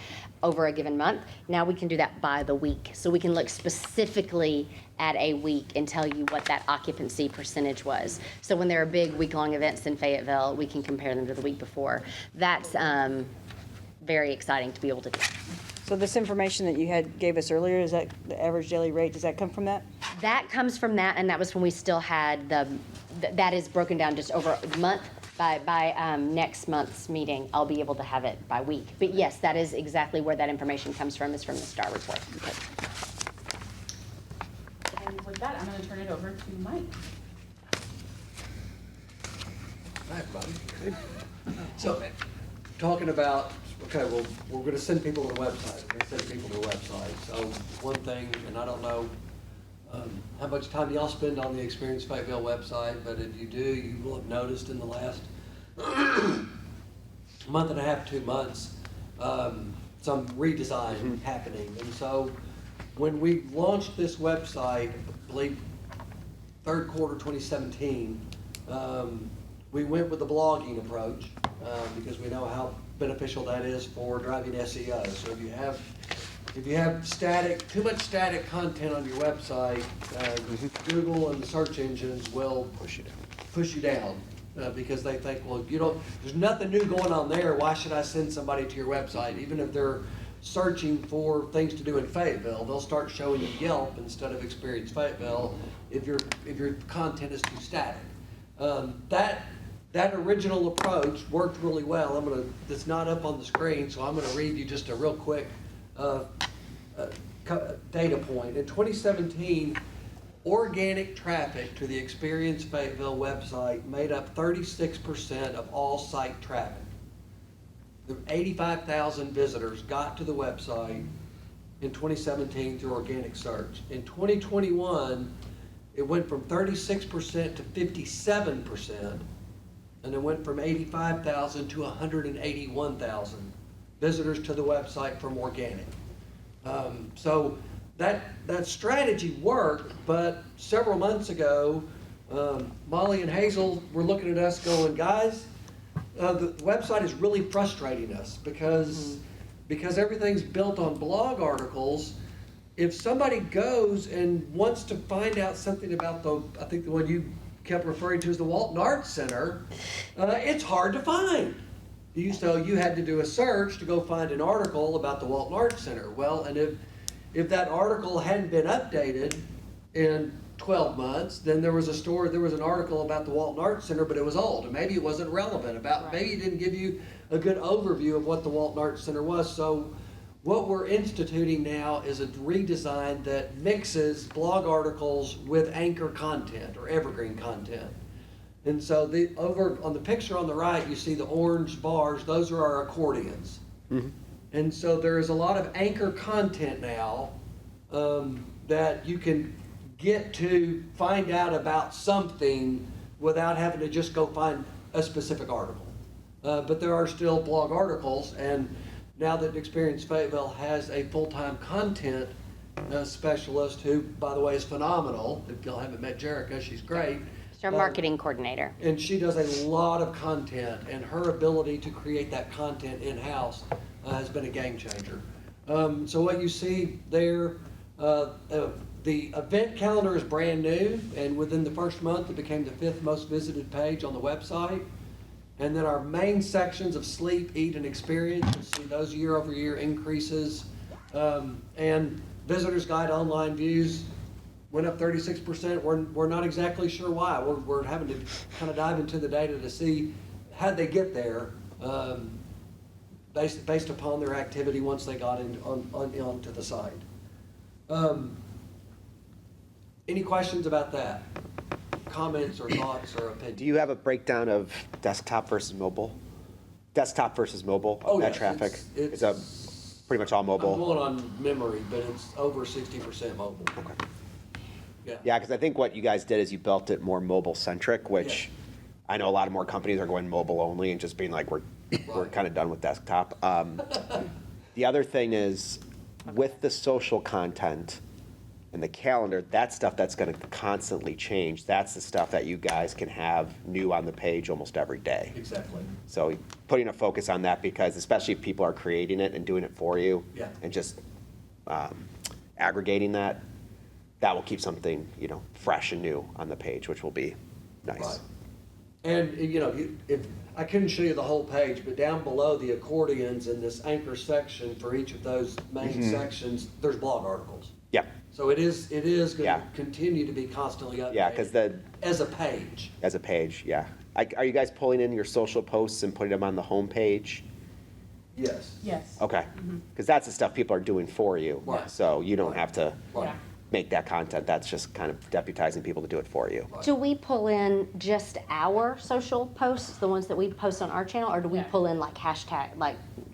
over a given month. Now we can do that by the week, so we can look specifically at a week and tell you what that occupancy percentage was. So when there are big week-long events in Fayetteville, we can compare them to the week before. That's very exciting to be able to do. So this information that you gave us earlier, is that the average daily rate? Does that come from that? That comes from that, and that was when we still had that is broken down just over a month. By next month's meeting, I'll be able to have it by week. But yes, that is exactly where that information comes from, is from the STAR report. Okay. And with that, I'm going to turn it over to Mike. Hi, everybody. So, talking about, okay, well, we're going to send people to the website. We're going to send people to the website. So, one thing, and I don't know how much time y'all spend on the Experience Fayetteville website, but if you do, you will have noticed in the last month and a half, 2 months, some redesign happening. And so, when we launched this website, I believe third quarter 2017, we went with the blogging approach because we know how beneficial that is for driving SEO. So if you have too much static content on your website, Google and the search engines will push you down because they think, well, there's nothing new going on there. Why should I send somebody to your website? Even if they're searching for things to do in Fayetteville, they'll start showing you Yelp instead of Experience Fayetteville if your content is too static. That original approach worked really well. It's not up on the screen, so I'm gonna read you just a real quick data point. In 2017, organic traffic to the Experience Fayetteville website made up 36% of all site traffic. The 85,000 visitors got to the website in 2017 through organic search. In 2021, it went from 36% to 57%, and it went from 85,000 to 181,000 visitors to the website from organic. So that strategy worked, but several months ago, Molly and Hazel were looking at us going, guys, the website is really frustrating us because everything's built on blog articles. If somebody goes and wants to find out something about I think the one you kept referring to as the Walton Arts Center, it's hard to find. So you had to do a search to go find an article about the Walton Arts Center. Well, and if that article hadn't been updated in 12 months, then there was an article about the Walton Arts Center, but it was old, and maybe it wasn't relevant maybe it didn't give you a good overview of what the Walton Arts Center was. So what we're instituting now is a redesign that mixes blog articles with anchor content or evergreen content. And so over on the picture on the right, you see the orange bars, those are our accordions. Mm-hmm. And so there is a lot of anchor content now that you can get to find out about something without having to just go find a specific article. But there are still blog articles, and now that Experience Fayetteville has a full-time content specialist who, by the way, is phenomenal. If y'all haven't met Jerica, she's great. She's our marketing coordinator. And she does a lot of content, and her ability to create that content in-house has been a game changer. So what you see there, the event calendar is brand new, and within the first month it became the 5th most visited page on the website. And then our main sections of sleep, eat, and experience, you'll see those year-over-year increases. And visitors guide online views went up 36%. We're not exactly sure why. We're having to kind of dive into the data to see how'd they get there, based upon their activity once they got onto the site. Any questions about that? Comments or thoughts or opinions? Do you have a breakdown of desktop versus mobile? Desktop versus mobile, Oh, that yes, traffic? it's Pretty much all mobile? I'm going on memory, but it's over 60% mobile. Okay. Yeah. Yeah, because I think what you guys did is you built it more mobile-centric, which I know a lot of more companies are going mobile only and just being like, we're kind of done with desktop. The other thing is, with the social content and the calendar, that stuff that's going to constantly change. That's the stuff that you guys can have new on the page almost every day. Exactly. So putting a focus on that, because especially if people are creating it and doing it for you, and just aggregating that, that will keep something, fresh and new on the page, which will be nice. Right. And, if I couldn't show you the whole page, but down below the accordions in this anchor section for each of those main sections, there's blog articles. Yeah. So it is going to continue to be constantly updated. Yeah, because as a page. As a page, yeah. Are you guys pulling in your social posts and putting them on the home page? Yes. Yes. Okay. Because that's the stuff people are doing for you. Right. So you don't have to Yeah. make that content. That's just kind of deputizing people to do it for you. Do we pull in just our social posts, the ones that we post on our channel, or do we pull in like hashtag,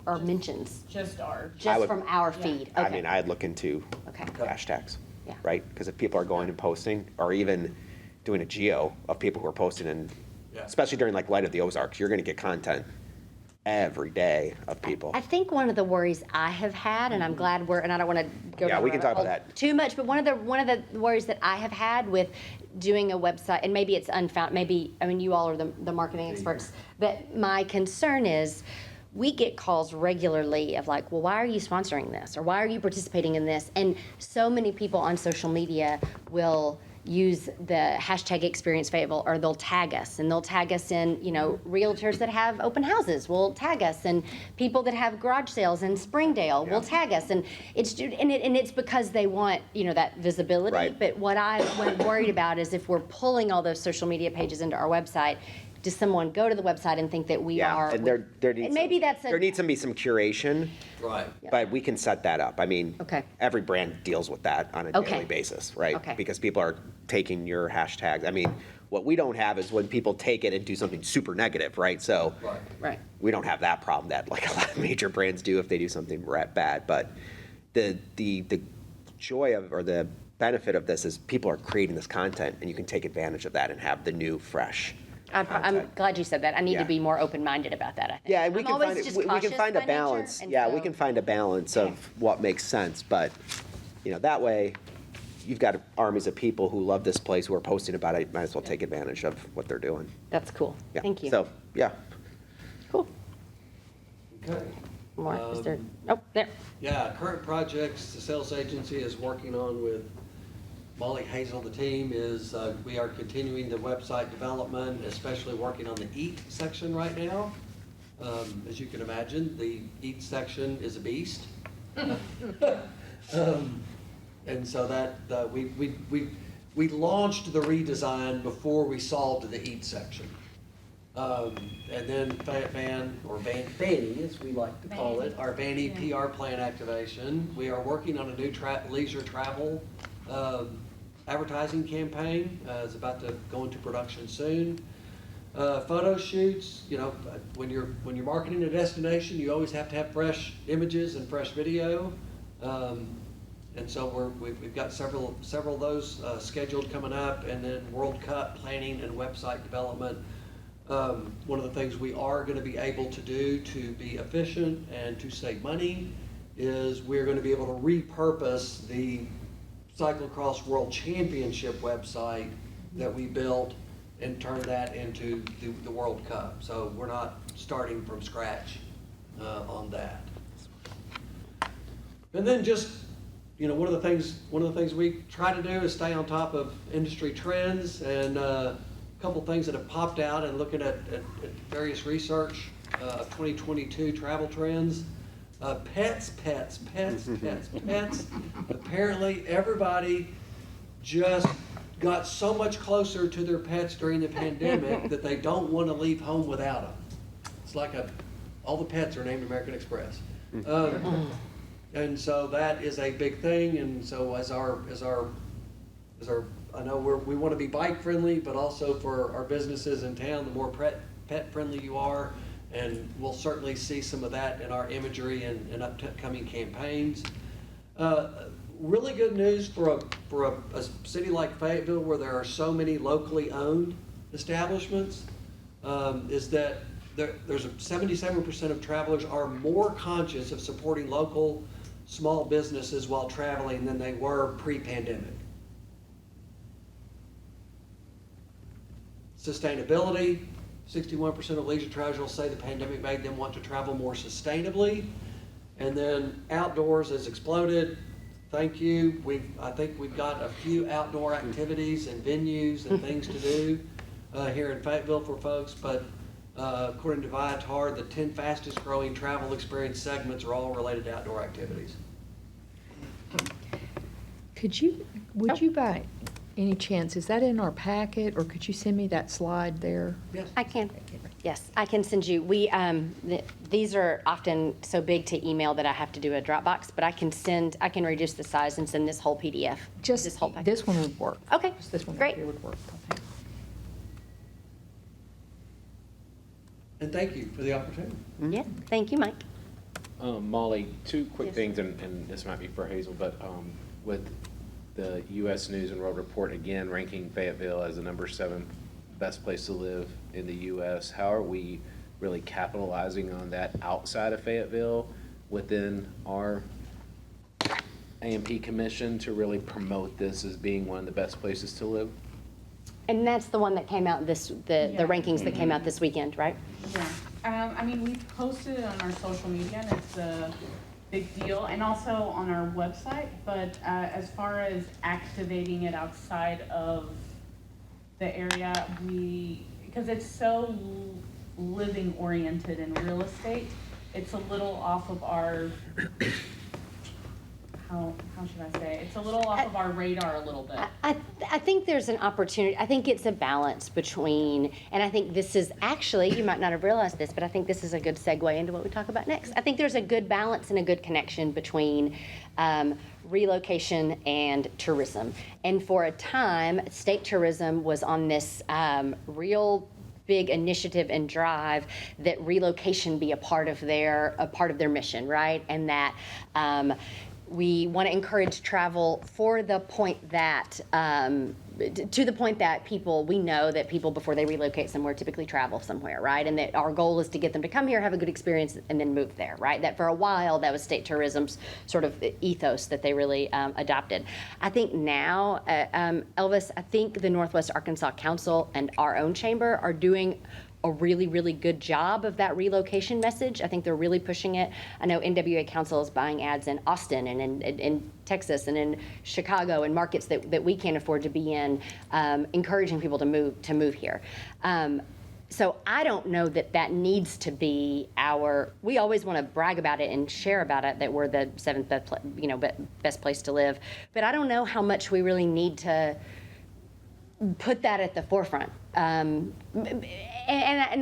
or mentions? Just ours. Just would- from our feed? Okay. I mean, I'd look into hashtags, Yeah. right? Because if people are going and posting, or even doing a geo of people who are posting, and especially during Light of the Ozarks, you're going to get content every day of people. I think one of the worries I have had, and I'm glad and I don't want to go Yeah, down we the can rabbit talk about hole that. too much, but one of the worries that I have had with doing a website, and maybe it's unfound, you all are the marketing experts, but my concern is we get calls regularly of like, well, why are you sponsoring this? Or why are you participating in this? And so many people on social media will use the hashtag Experience Fayetteville, or they'll tag us, and they'll tag us in, realtors that have open houses will tag us, and people that have garage sales in Springdale will tag us, and it's because they want, that visibility. Right. But what I'm worried about is if we're pulling all those social media pages into our website, does someone go to the website and think that we Yeah, are? and there needs and maybe that's a. there needs to be some curation, Right. but we can set that up. I mean, Okay. every brand deals with that on a Okay. daily basis, right? Okay. Because people are taking your hashtags. I mean, what we don't have is when people take it and do something super negative, right? So Right. Right. we don't have that problem that like a lot of major brands do if they do something bad. But the joy of, or the benefit of this is people are creating this content, and you can take advantage of that and have the new, fresh I'm content. glad you said that. I need Yeah. to be more open-minded about that, I think. Yeah, and we I'm can always find just we can cautious find a by nature, balance. and Yeah, so- we can find a balance of what makes sense, but that way you've got armies of people who love this place who are posting about it. Might as well take advantage of what they're doing. That's cool. Yeah. Thank you. So, yeah. Cool. Okay. More, is there, oh, there. Yeah, current projects the sales agency is working on with Molly Hazel, the team, is we are continuing the website development, especially working on the Eat section right now. As you can imagine, the Eat section is a beast. And so that, we launched the redesign before we solved the Eat section. And then Van, or Vanny, as we like to call it, our Vanny PR plan activation. We are working on a new leisure travel advertising campaign. It's about to go into production soon. Photo shoots, when you're marketing a destination, you always have to have fresh images and fresh video. And so we've got several of those scheduled coming up, and then World Cup planning and website development. One of the things we are going to be able to do to be efficient and to save money is we're going to be able to repurpose the Cyclocross World Championship website that we built and turn that into the World Cup. So we're not starting from scratch on that. And then just, one of the things we try to do is stay on top of industry trends, and a couple things that have popped out and looking at various research of 2022 travel trends. Pets. Apparently, everybody just got so much closer to their pets during the pandemic that they don't want to leave home without them. It's like all the pets are named American Express. And so that is a big thing. And so as our I know we want to be bike friendly, but also for our businesses in town, the more pet friendly you are, and we'll certainly see some of that in our imagery and upcoming campaigns. Really good news for a city like Fayetteville, where there are so many locally owned establishments, is that there's 77% of travelers are more conscious of supporting local small businesses while traveling than they were pre-pandemic. Sustainability, 61% of leisure travelers say the pandemic made them want to travel more sustainably. And then outdoors has exploded. Thank you. I think we've got a few outdoor activities and venues and things to do here in Fayetteville for folks, but according to Viator, the 10 fastest growing travel experience segments are all related to outdoor activities. Would you by any chance, is that in our packet, or could you send me that slide there? Yes. I can. Yes, I can send you. These are often so big to email that I have to do a Dropbox, but I can reduce the size and send this whole PDF. Just, this whole packet. this one would work. Okay, Just this one great. here would work. Okay. And thank you for the opportunity. Yeah, thank you, Mike. Molly, two quick Yes. things, and this might be for Hazel, but with the U.S. News and World Report again ranking Fayetteville as the #7 best place to live in the U.S., how are we really capitalizing on that outside of Fayetteville within our A&P commission to really promote this as being one of the best places to live? And that's the one that came out the rankings that came out this weekend, right? Yeah, we posted it on our social media, and it's a big deal, and also on our website, but as far as activating it outside of the area, because it's so living oriented in real estate, it's a little off of our how should I say, it's a little off of our radar a little bit. I think there's an opportunity. I think it's a balance between, and I think this is actually, you might not have realized this, but I think this is a good segue into what we talk about next. I think there's a good balance and a good connection between relocation and tourism. And for a time, state tourism was on this real big initiative and drive that relocation be a part of their mission, right? And that we want to encourage travel for the point that to the point that we know that people before they relocate somewhere typically travel somewhere, right? And that our goal is to get them to come here, have a good experience, and then move there, right? That for a while that was state tourism's sort of ethos that they really adopted. I think now, Elvis, I think the Northwest Arkansas Council and our own chamber are doing a really, really good job of that relocation message. I think they're really pushing it. I know NWA Council is buying ads in Austin and in Texas and in Chicago and markets that we can't afford to be in, encouraging people to move here. So I don't know that needs to be we always want to brag about it and share about it, that we're the seventh best place to live. But I don't know how much we really need to put that at the forefront. And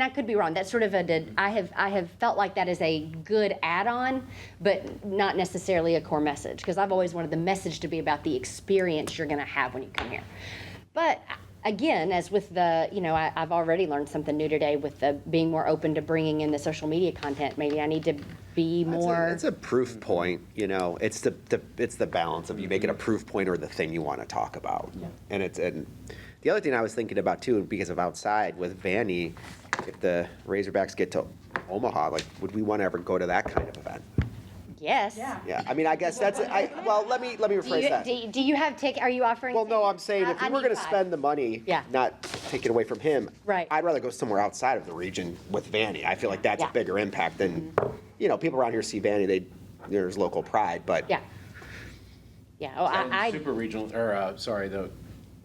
I could be wrong. That's sort of I have felt like that is a good add-on, but not necessarily a core message, because I've always wanted the message to be about the experience you're going to have when you come here. But again, as with I've already learned something new today with being more open to bringing in the social media content. Maybe I need to be more. It's a proof point, It's the balance of you make it a proof point or the thing you want to talk about, and the other thing I was thinking about too, because of outside with Vanny, if the Razorbacks get to Omaha, would we want to ever go to that kind of event? Yes. Yeah. I mean, I guess that's it. Well, let me rephrase that. Do you have are you offering? Well, no, I'm saying if we were going to 5. spend the money, not take it away from him, right? I'd rather go somewhere outside of the region with Vanny. I feel like that's a bigger impact than, people around here see Vanny. There's local pride, but yeah. Oh, Super regional, the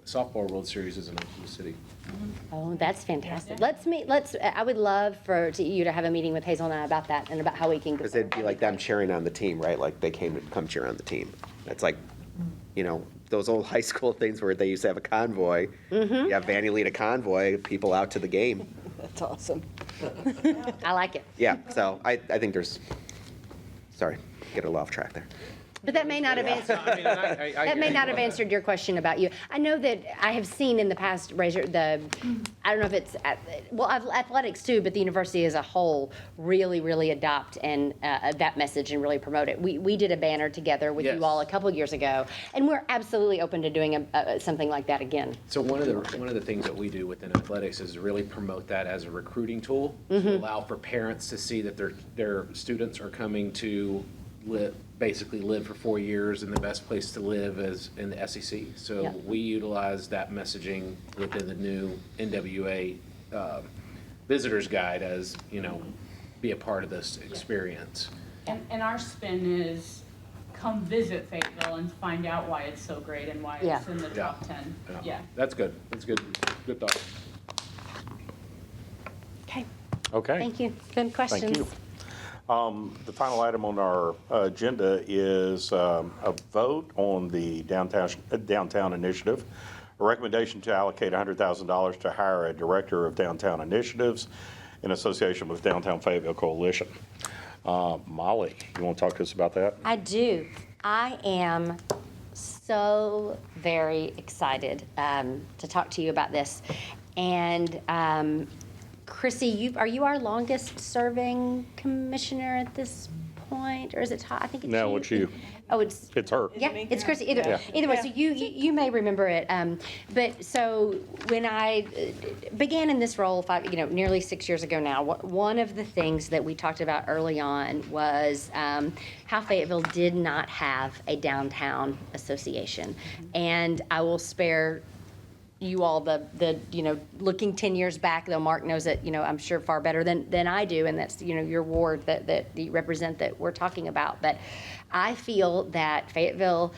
softball World Series is in Oklahoma City. Oh, that's fantastic. I would love for you to have a meeting with Hazel and I about that and about how we can. Because it'd be like them cheering on the team, right? Like they came to come cheer on the team. It's like, those old high school things where they used to have a convoy. Mm-hmm. You have Vanny lead a convoy, people out to the game. That's awesome. I like it. Yeah, so I think sorry, get a little off track there. But that may not have answered. That may not have answered your question about you. I know that I have seen in the past, I don't know if it's athletics too, but the university as a whole really, really adopt and that message and really promote it. We did a banner together with you all a couple years ago, and we're absolutely open to doing something like that again. So one of the things that we do within athletics is really promote that as a recruiting tool to allow for parents to see that their students are coming to basically live for 4 years in the best place to live is in the SEC. So we utilize that messaging within the new NWA visitor's guide as, be a part of this experience. And our spin is come visit Fayetteville and find out why it's so great and why it's in the top 10. Yeah. That's good. That's good. Good thought. Okay. Thank you. Good questions. Thank you. The final item on our agenda is a vote on the downtown initiative. A recommendation to allocate $100,000 to hire a director of downtown initiatives in association with Downtown Fayetteville Coalition. Molly, you want to talk to us about that? I do. I am so very excited to talk to you about this. And Chrissy, are you our longest serving commissioner at this point, or is it Todd? I think it's No, you. it's you. Oh, it's her. Yeah, it's Chrissy. Either way, so you may remember it. But so when I began in this role nearly 6 years ago now, one of the things that we talked about early on was how Fayetteville did not have a downtown association, and I will spare you all the looking 10 years back, though Mark knows it, I'm sure far better than I do, and that's, your ward that you represent that we're talking about. But I feel that Fayetteville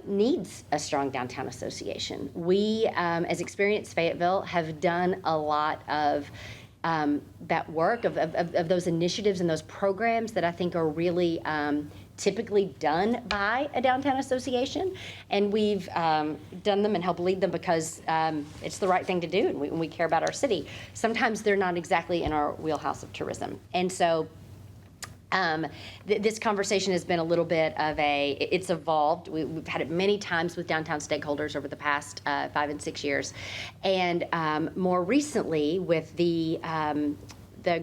needs a strong downtown association. We, as Experience Fayetteville, have done a lot of that work, of those initiatives and those programs that I think are really typically done by a downtown association. And we've done them and helped lead them because it's the right thing to do, and we care about our city. Sometimes they're not exactly in our wheelhouse of tourism. And so this conversation has been a little bit of it's evolved. We've had it many times with downtown stakeholders over the past 5 and 6 years. And more recently with the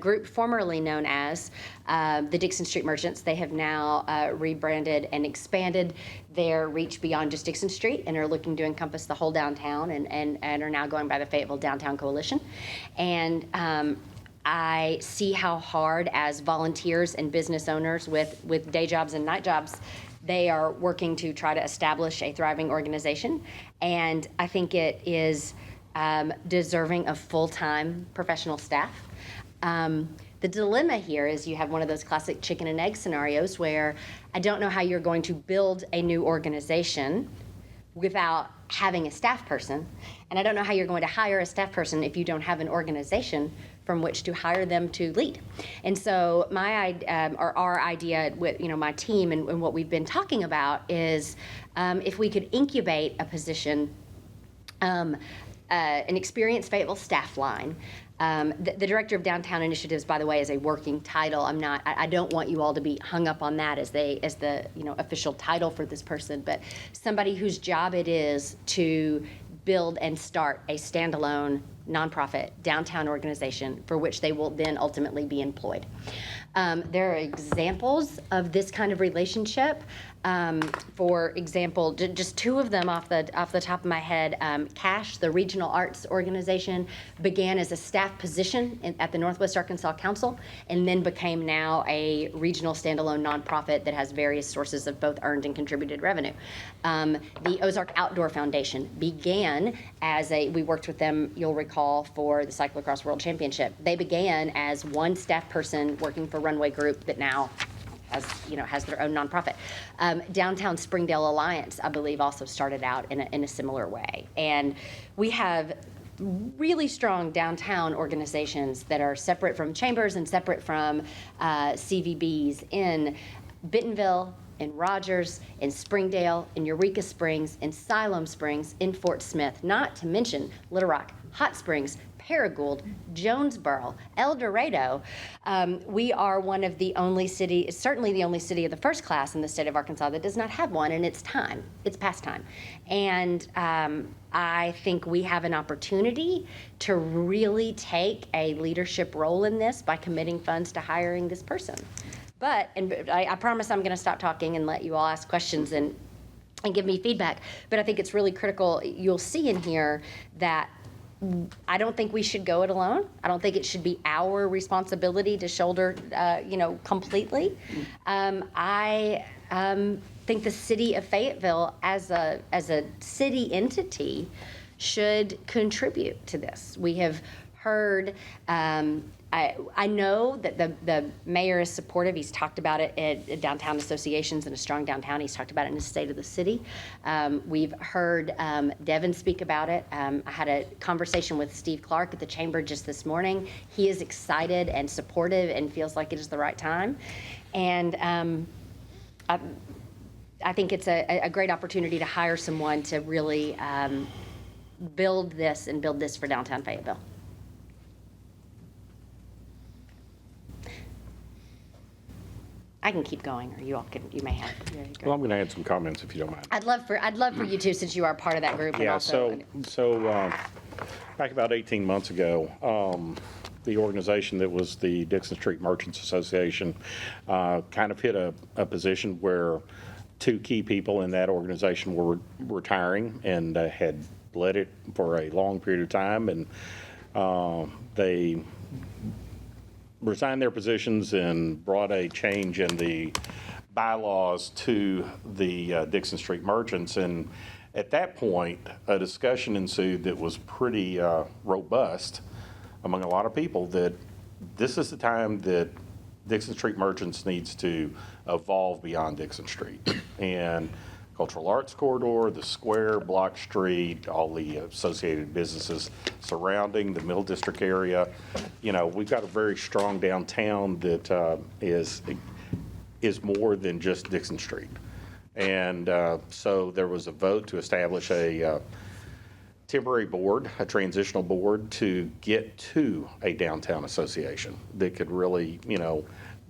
group formerly known as the Dixon Street Merchants. They have now rebranded and expanded their reach beyond just Dixon Street and are looking to encompass the whole downtown and are now going by the Fayetteville Downtown Coalition. And I see how hard, as volunteers and business owners with day jobs and night jobs, they are working to try to establish a thriving organization. And I think it is deserving of full-time professional staff. The dilemma here is you have one of those classic chicken and egg scenarios where I don't know how you're going to build a new organization without having a staff person, and I don't know how you're going to hire a staff person if you don't have an organization from which to hire them to lead. And so our idea with my team and what we've been talking about is if we could incubate a position, an experienced Fayetteville staff line. The Director of Downtown Initiatives, by the way, is a working title. I don't want you all to be hung up on that as the official title for this person, but somebody whose job it is to build and start a standalone nonprofit downtown organization for which they will then ultimately be employed. There are examples of this kind of relationship. For example, just two of them off the top of my head. CASH, the Regional Arts Organization, began as a staff position at the Northwest Arkansas Council and then became now a regional standalone nonprofit that has various sources of both earned and contributed revenue. The Ozark Outdoor Foundation began as we worked with them, you'll recall, for the Cyclocross World Championship. They began as one staff person working for Runway Group that now has their own nonprofit. Downtown Springdale Alliance, I believe, also started out in a similar way. And we have really strong downtown organizations that are separate from chambers and separate from CVBs in Bentonville, in Rogers, in Springdale, in Eureka Springs, in Siloam Springs, in Fort Smith, not to mention Little Rock, Hot Springs, Paragould, Jonesboro, El Dorado. We are one of the only cities, certainly the only city of the first class in the state of Arkansas that does not have one, and it's time. It's past time. And I think we have an opportunity to really take a leadership role in this by committing funds to hiring this person. But, and I promise I'm going to stop talking and let you all ask questions and give me feedback. But I think it's really critical. You'll see in here that I don't think we should go it alone. I don't think it should be our responsibility to shoulder, completely. I think the city of Fayetteville, as a city entity, should contribute to this. We have heard. I know that the mayor is supportive. He's talked about it at downtown associations and a strong downtown. He's talked about it in the state of the city. We've heard Devin speak about it. I had a conversation with Steve Clark at the chamber just this morning. He is excited and supportive and feels like it is the right time. And I think it's a great opportunity to hire someone to really build this for downtown Fayetteville. I can keep going, or you may have. Well, I'm going to add some comments if you don't mind. I'd love for you to, since you are part of that group. And Yeah, also, so back about 18 months ago, the organization that was the Dixon Street Merchants Association kind of hit a position where two key people in that organization were retiring and had led it for a long period of time, and they resigned their positions and brought a change in the bylaws to the Dixon Street Merchants. And at that point, a discussion ensued that was pretty robust among a lot of people that this is the time that Dixon Street Merchants needs to evolve beyond Dixon Street. And of cultural arts corridor, the square, Block Street, all the associated businesses surrounding the Middle District area. You know, we've got a very strong downtown that is more than just Dixon Street. And so there was a vote to establish a temporary board, a transitional board, to get to a downtown association that could really, you know,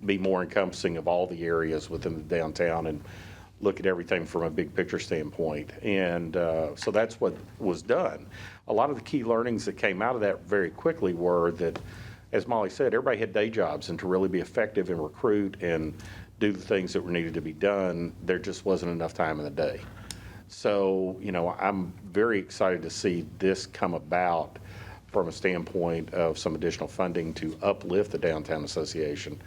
be more encompassing of all the areas within the downtown and look at everything from a big picture standpoint. And so that's what was done. A lot of the key learnings that came out of that very quickly were that, as Molly said, everybody had day jobs, and to really be effective and recruit and do the things that were needed to be done, there just wasn't enough time in the day. So, you know, I'm very excited to see this come about from a standpoint of some additional funding to uplift the Downtown Association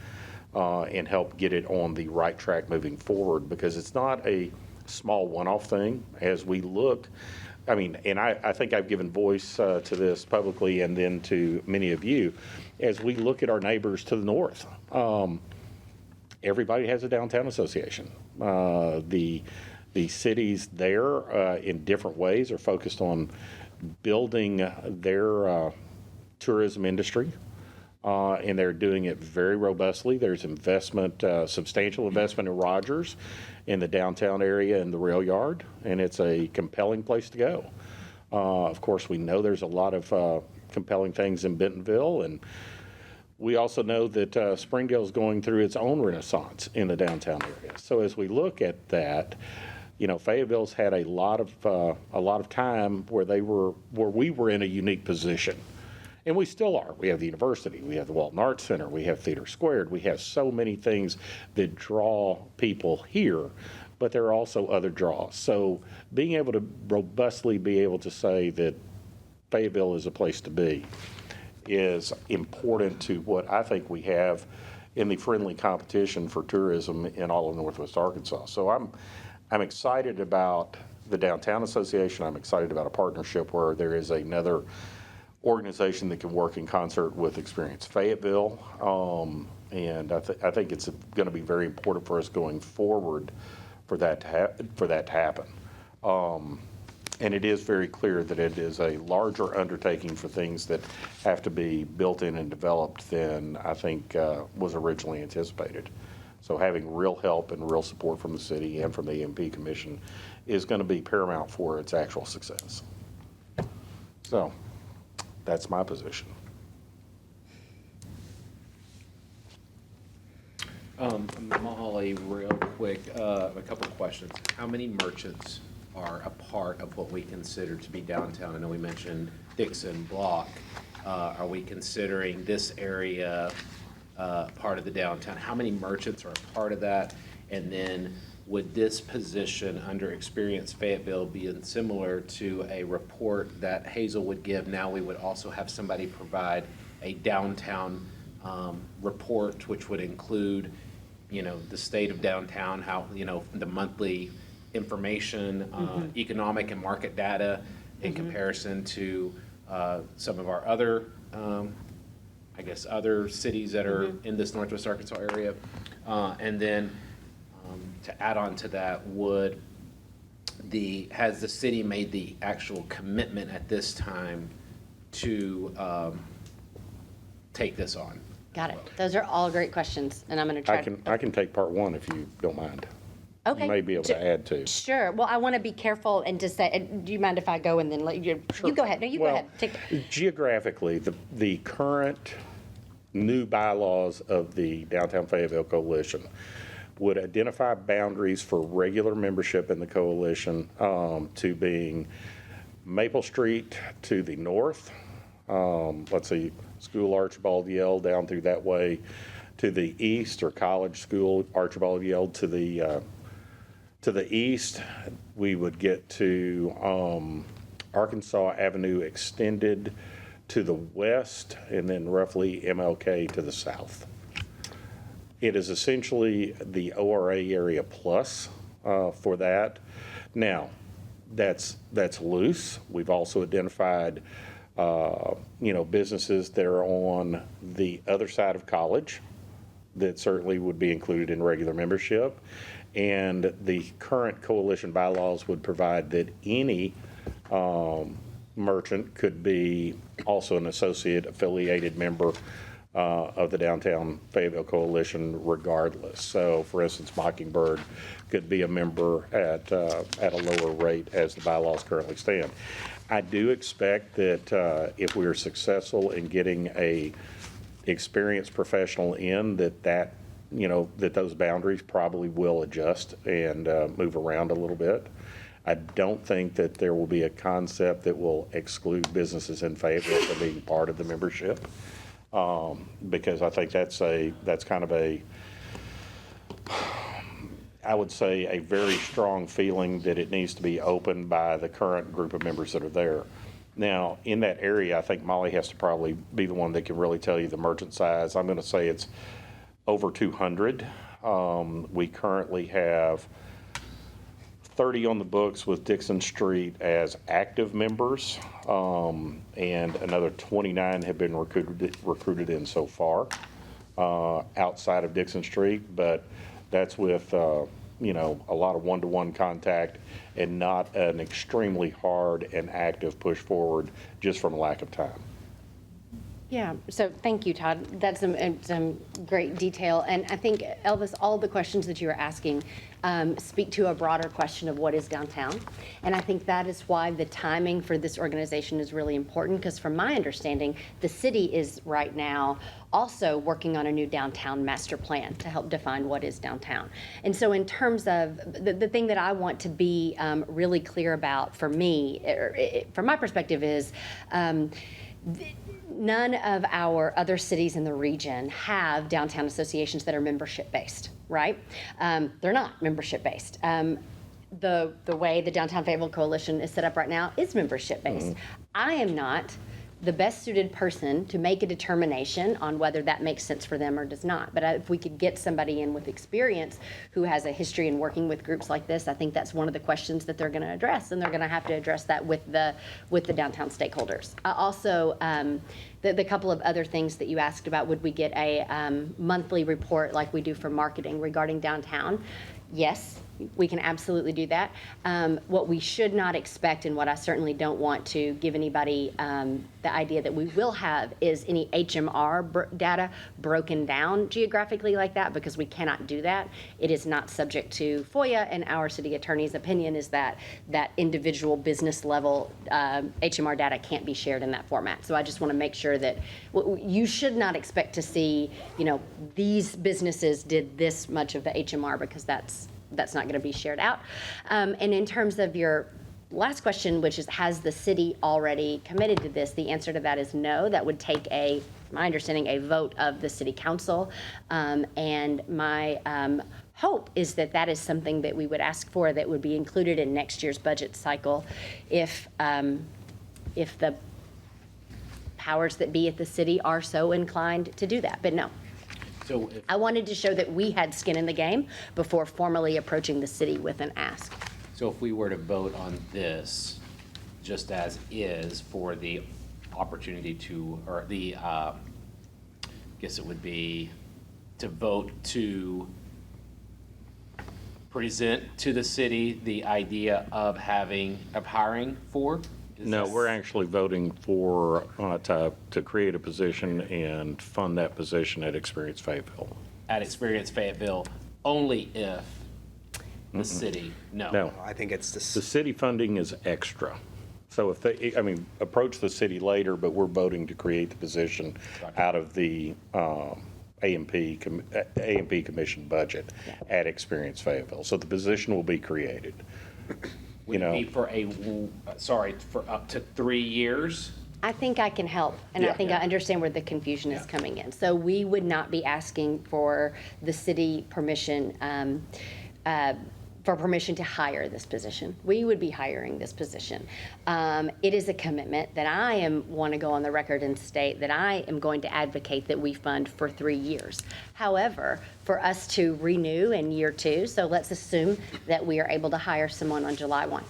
and help get it on the right track moving forward, because it's not a small one-off thing. As we look, I mean, and I think I've given voice to this publicly and then to many of you, as we look at our neighbors to the north, everybody has a downtown association. The cities there in different ways are focused on building their tourism industry. And they're doing it very robustly. There's investment, substantial investment in Rogers in the downtown area and the rail yard, and it's a compelling place to go. Of course, we know there's a lot of compelling things in Bentonville, and we also know that Springdale is going through its own renaissance in the downtown area. So as we look at that, you know, Fayetteville's had a lot of time where we were in a unique position. And we still are. We have the university, we have the Walton Arts Center, we have Theater Squared, we have so many things that draw people here, but there are also other draws. So being able to robustly be able to say that Fayetteville is a place to be is important to what I think we have in the friendly competition for tourism in all of Northwest Arkansas. So I'm excited about the Downtown Association. I'm excited about a partnership where there is another organization that can work in concert with Experience Fayetteville, and I think it's going to be very important for us going forward for that to happen. And it is very clear that it is a larger undertaking for things that have to be built in and developed than I think was originally anticipated. So having real help and real support from the city and from the EMP Commission is going to be paramount for its actual success. So that's my position. Molly, real quick, a couple of questions. How many merchants are a part of what we consider to be downtown? I know we mentioned Dixon, Block. Are we considering this area part of the downtown? How many merchants are a part of that? And then would this position under Experience Fayetteville be similar to a report that Hazel would give? Now we would also have somebody provide a downtown report, which would include, you know, the state of downtown, how, you know, the monthly information, economic and market data in comparison to some of our other, I guess, other cities that are in this Northwest Arkansas area. And then to add on to that, has the city made the actual commitment at this time to take this on? Got it. Those are all great questions, and I'm going to try. I can take part one if you don't mind. Okay. You may be able to add to. Sure. Well, I want to be careful and just say, do you mind if I go and then let you? Sure. You go ahead. No, you go ahead. Geographically, the current new bylaws of the Downtown Fayetteville Coalition would identify boundaries for regular membership in the coalition to being Maple Street to the north, let's see, School Archibald Yell down through that way to the east, or College School Archibald Yell to the east. We would get to Arkansas Avenue extended to the west, and then roughly MLK to the south. It is essentially the ORA area plus for that. Now, that's loose. We've also identified businesses that are on the other side of College that certainly would be included in regular membership. And the current coalition bylaws would provide that any merchant could be also an associate affiliated member of the Downtown Fayetteville Coalition regardless. So for instance, Mockingbird could be a member at a lower rate as the bylaws currently stand. I do expect that if we are successful in getting a experienced professional in, that those boundaries probably will adjust and move around a little bit. I don't think that there will be a concept that will exclude businesses in Fayetteville from being part of the membership, because I think that's kind of I would say a very strong feeling that it needs to be opened by the current group of members that are there. Now, in that area, I think Molly has to probably be the one that can really tell you the merchant size. I'm going to say it's over 200. We currently have 30 on the books with Dixon Street as active members, and another 29 have been recruited in so far outside of Dixon Street, but that's with a lot of one-to-one contact and not an extremely hard and active push forward just from a lack of time. Yeah, so thank you, Todd. That's some great detail. And I think, Elvis, all the questions that you were asking speak to a broader question of what is downtown. And I think that is why the timing for this organization is really important, because from my understanding, the city is right now also working on a new downtown master plan to help define what is downtown. And so in terms of the thing that I want to be really clear about for me, from my perspective, is none of our other cities in the region have downtown associations that are membership-based, right? They're not membership-based. The way the Downtown Fayetteville Coalition is set up right now is membership-based. I am not the best suited person to make a determination on whether that makes sense for them or does not. But if we could get somebody in with experience who has a history in working with groups like this, I think that's one of the questions that they're going to address, and they're going to have to address that with the downtown stakeholders. Also, the couple of other things that you asked about, would we get a monthly report like we do for marketing regarding downtown? Yes, we can absolutely do that. What we should not expect, and what I certainly don't want to give anybody the idea that we will have, is any HMR data broken down geographically like that, because we cannot do that. It is not subject to FOIA, and our city attorney's opinion is that that individual business level HMR data can't be shared in that format. So I just want to make sure that you should not expect to see, these businesses did this much of the HMR, because that's not going to be shared out. And in terms of your last question, which is, has the city already committed to this? The answer to that is no. That would take my understanding, a vote of the city council. And my hope is that is something that we would ask for, that would be included in next year's budget cycle if the powers that be at the city are so inclined to do that. But no. So I wanted to show that we had skin in the game before formally approaching the city with an ask. So if we were to vote on this, just as is, for the opportunity to, or the, I guess it would be to vote to present to the city the idea of hiring for? No, we're actually voting for, to create a position and fund that position at Experience Fayetteville. At Experience Fayetteville, only if the city, No. I think it's The city funding is extra. So if they, approach the city later, but we're voting to create the position out of the A&P Commission budget at Experience Fayetteville. So the position will be created. would it be for up to 3 years? I think I can help, and I Yeah. think I understand where the confusion is coming in. So we would not be asking for the city permission, for permission to hire this position. We would be hiring this position. It is a commitment that I want to go on the record and state that I am going to advocate that we fund for 3 years. However, for us to renew in year 2, so let's assume that we are able to hire someone on July 1.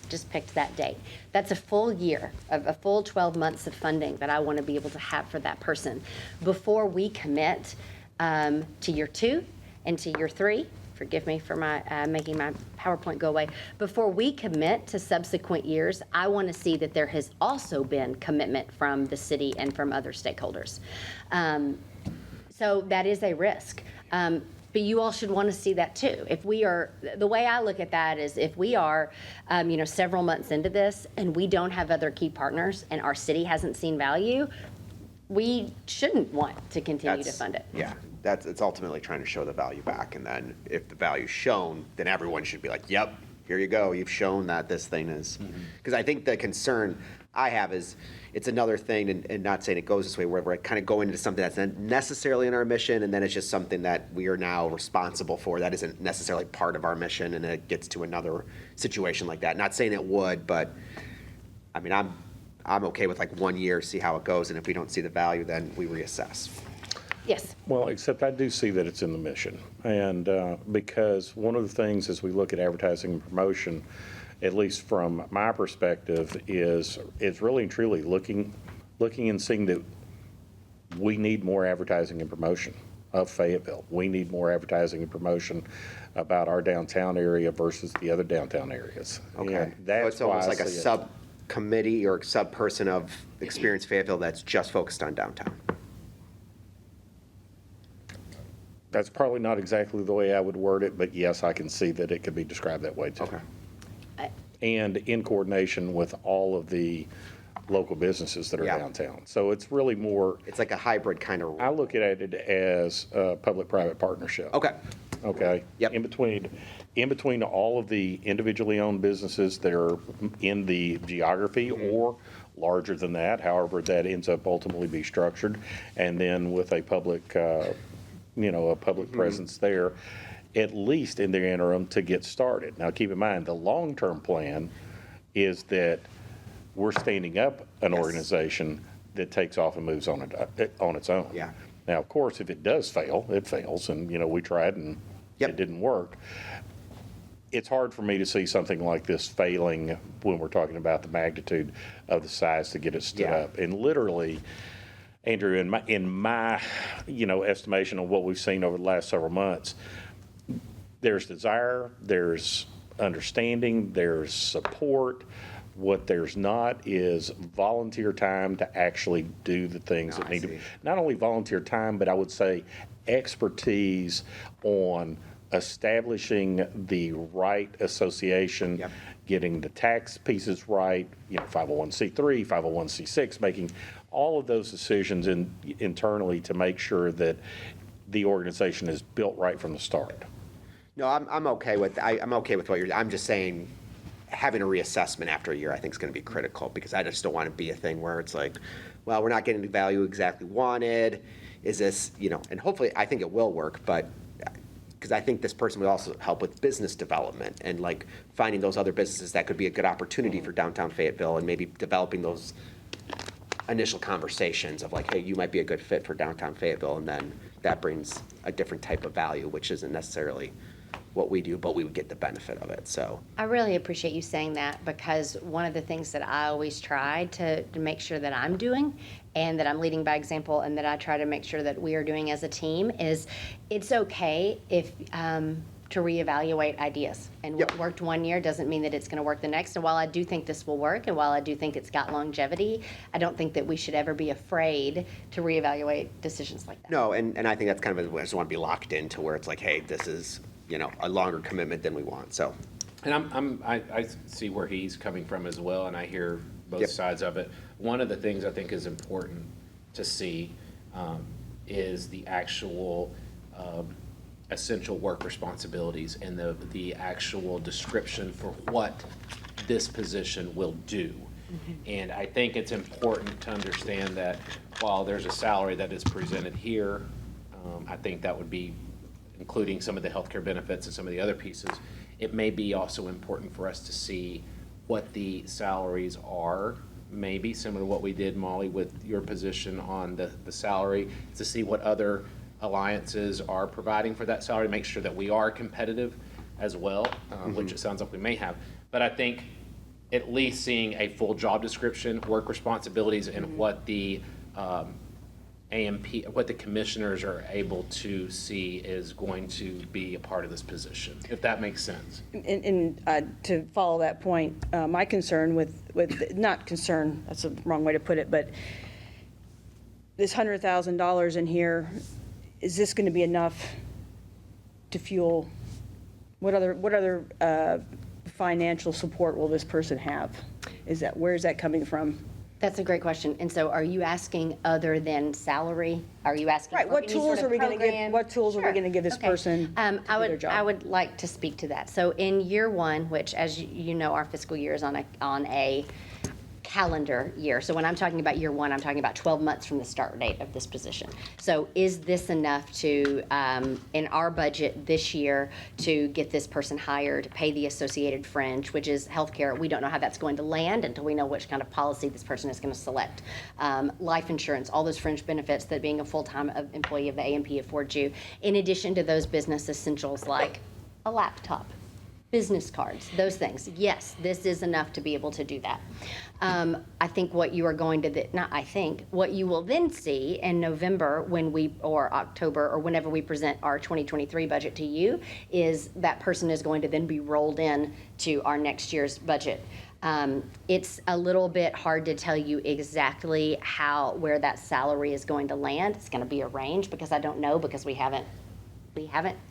Just picked that date. That's a full year, of a full 12 months of funding that I want to be able to have for that person. Before we commit, to year 2 and to year 3. Forgive me for my making my PowerPoint go away. Before we commit to subsequent years, I want to see that there has also been commitment from the city and from other stakeholders. So that is a risk. But you all should want to see that too. If we are, the way I look at that is if we are, several months into this and we don't have other key partners and our city hasn't seen value, we shouldn't want to continue to fund it. Yeah, it's ultimately trying to show the value back, and then if the value's shown, then everyone should be like, yep, here you go, you've shown that this thing is. Because I think the concern I have is, it's another thing, and not saying it goes this way, where we're kind of going into something that's not necessarily in our mission, and then it's just something that we are now responsible for that isn't necessarily part of our mission, and it gets to another situation like that. Not saying it would, but, I mean, I'm okay with like 1 year, see how it goes, and if we don't see the value, then we reassess. Yes. Well, except I do see that it's in the mission. And because one of the things as we look at advertising and promotion, at least from my perspective, is really and truly looking and seeing that we need more advertising and promotion of Fayetteville. We need more advertising and promotion about our downtown area versus the other downtown areas. Okay, And so that's it's almost why like I a see it. subcommittee or sub-person of Experience Fayetteville that's just focused on downtown. That's probably not exactly the way I would word it, but yes, I can see that it could be described that way too. Okay. And in coordination with all of the local businesses that are Yeah. downtown. So it's really more, It's like a hybrid kind of I role. look at it as a public-private partnership. Okay, Okay? Yep. In between all of the individually owned businesses that are in the geography or larger than that, however that ends up ultimately be structured, and then with a public, a public presence there, at least in the interim to get started. Now, keep in mind, the long-term plan is that we're standing up an Yes. organization that takes off and moves on its own. Yeah. Now, of course, if it does fail, it fails, and, we tried and Yep. it didn't work. It's hard for me to see something like this failing when we're talking about the magnitude of the size to get it stood Yeah. up. And literally, Andrew, in my estimation of what we've seen over the last several months, there's desire, there's understanding, there's support. What there's not is volunteer time to actually do the things No, that I need to see. be. Not only volunteer time, but I would say expertise on establishing the right association, Yep. getting the tax pieces right, 501c3, 501c6, making all of those decisions internally to make sure that the organization is built right from the start. no, I'm okay with, I'm okay with what I'm just saying, having a reassessment after a year, I think is gonna be critical, because I just don't wanna be a thing where it's like, well, we're not getting the value exactly wanted, is this, and hopefully, I think it will work, but, because I think this person would also help with business development, and like, finding those other businesses that could be a good opportunity for downtown Fayetteville, and maybe developing those initial conversations of like, hey, you might be a good fit for downtown Fayetteville, and then that brings a different type of value, which isn't necessarily what we do, but we would get the benefit of it, so. I really appreciate you saying that, because one of the things that I always try to make sure that I'm doing and that I'm leading by example and that I try to make sure that we are doing as a team is it's okay if to reevaluate ideas. And what Yep. worked 1 year doesn't mean that it's going to work the next. And while I do think this will work, and while I do think it's got longevity, I don't think that we should ever be afraid to reevaluate decisions like that. No, and I think that's kind of, I just want to be locked into where it's like, hey, this is, a longer commitment than we want, so. And I see where he's coming from as well, and I hear both Yep. sides of it. One of the things I think is important to see is the actual essential work responsibilities and the actual description for what this position will do. And I think it's important to understand that while there's a salary that is presented here, I think that would be including some of the healthcare benefits and some of the other pieces. It may be also important for us to see what the salaries are, maybe similar to what we did, Molly, with your position on the salary, to see what other alliances are providing for that salary, make sure that we are competitive as well, which it sounds like we may have. But I think at least seeing a full job description, work responsibilities, and what the AMP, what the commissioners are able to see is going to be a part of this position, if that makes sense. And to follow that point, my concern not concern, that's the wrong way to put it, but this $100,000 in here, is this going to be enough to fuel, what other financial support will this person have? Where is that coming from? That's a great question. And so are you asking other than salary? Are you asking Right, for what any tools sort are of we going to program? give, what tools are we Sure. going to give this Okay. person to do their job? I would like to speak to that. So in year one, which as you know, our fiscal year is on a calendar year. So when I'm talking about year one, I'm talking about 12 months from the start date of this position. So is this enough to, in our budget this year, to get this person hired, pay the associated fringe, which is healthcare? We don't know how that's going to land until we know which kind of policy this person is going to select. Life insurance, all those fringe benefits that being a full-time employee of the AMP affords you, in addition to those business essentials like a laptop, business cards, those things. Yes, this is enough to be able to do that. I think what you are going to, what you will then see in November or October, or whenever we present our 2023 budget to you, is that person is going to then be rolled in to our next year's budget. It's a little bit hard to tell you exactly where that salary is going to land. It's going to be a range because I don't know, because we haven't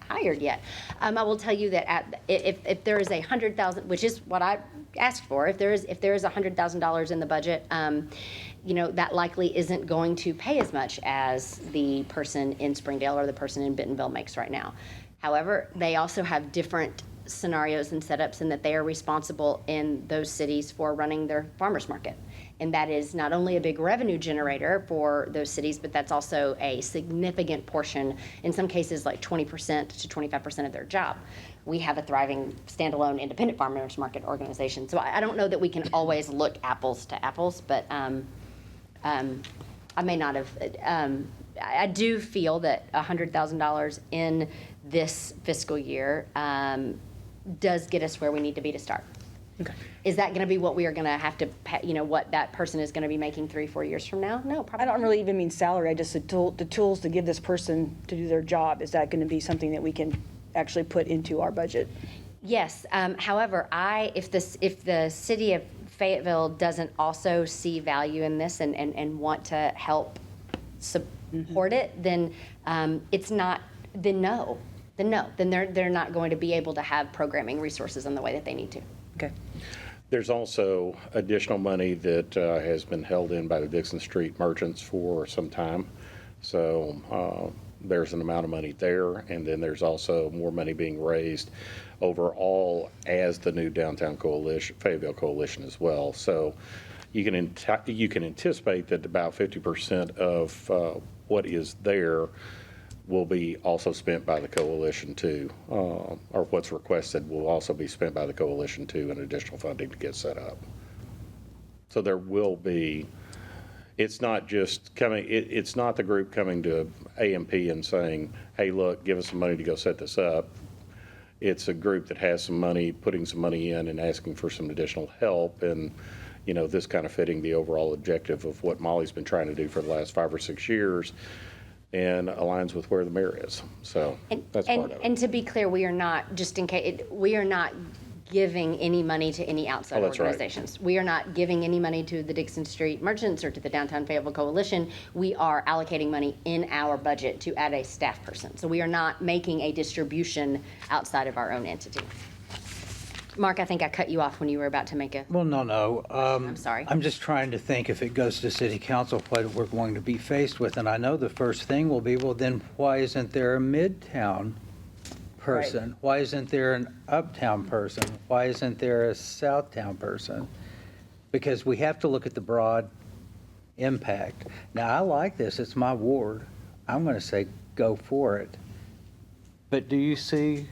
hired yet. I will tell you that if there is $100,000, which is what I asked for, if there is $100,000 in the budget, that likely isn't going to pay as much as the person in Springdale or the person in Bentonville makes right now. However, they also have different scenarios and setups in that they are responsible in those cities for running their farmers market. And that is not only a big revenue generator for those cities, but that's also a significant portion, in some cases like 20% to 25% of their job. We have a thriving standalone independent farmers market organization. So I don't know that we can always look apples to apples, but I may not have. I do feel that $100,000 in this fiscal year does get us where we need to be to start. Okay. Is that going to be what we are going to have to pay, what that person is going to be making 3-4 years from now? No, probably I don't really even mean salary, I just the tools to give this person to do their job. Is that going to be something that we can actually put into our budget? Yes. However, if the city of Fayetteville doesn't also see value in this and want to help support it, then it's not. Then no. Then they're not going to be able to have programming resources in the way that they need to. Okay. There's also additional money that has been held in by the Dixon Street merchants for some time. So there's an amount of money there, and then there's also more money being raised overall as the new downtown coalition, Fayetteville coalition as well. So you can anticipate that about 50% of what is there will be also spent by the coalition too, or what's requested will also be spent by the coalition too, in additional funding to get set up. So there will be, it's not just coming, it's not the group coming to AMP and saying, hey, look, give us some money to go set this up. It's a group that has some money, putting some money in and asking for some additional help, and this kind of fitting the overall objective of what Molly's been trying to do for the last 5 or 6 years, and aligns with where the mayor is. So that's part of it. And to be clear, we are not, just in case, we are not giving any money to any outside that's right. organizations. We are not giving any money to the Dixon Street merchants or to the Downtown Fayetteville Coalition. We are allocating money in our budget to add a staff person. So we are not making a distribution outside of our own entity. Mark, I think I cut you off when you were about to make a. Well, no. I'm sorry. I'm just trying to think, if it goes to city council, what we're going to be faced with. And I know the first thing will be, well, then why isn't there a midtown person? Right. Why isn't there an uptown person? Why isn't there a southtown person? Because we have to look at the broad impact. Now, I like this. It's my ward. I'm going to say go for it. But do you see?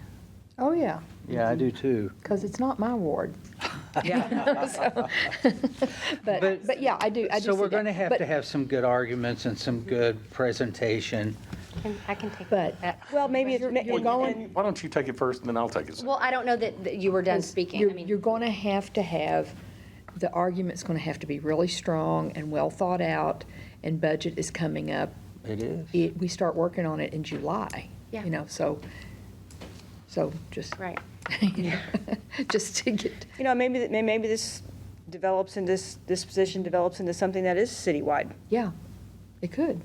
Oh, yeah, Yeah, I do too. because it's not my ward. Yeah. But yeah, I do So see we're going to that. have But- to have some good arguments and some good presentation. I can take But- that. Well, maybe it's. You're going- Why don't you take it first and then I'll take it? Well, I don't know that you were done speaking. I mean, You're going to have, the argument's going to have to be really strong and well thought out, and budget is coming up It is. we start working on it in July. Yeah. You know, so just. Right. Just to get, You know, maybe this develops in this position develops into something that is citywide. yeah, it could.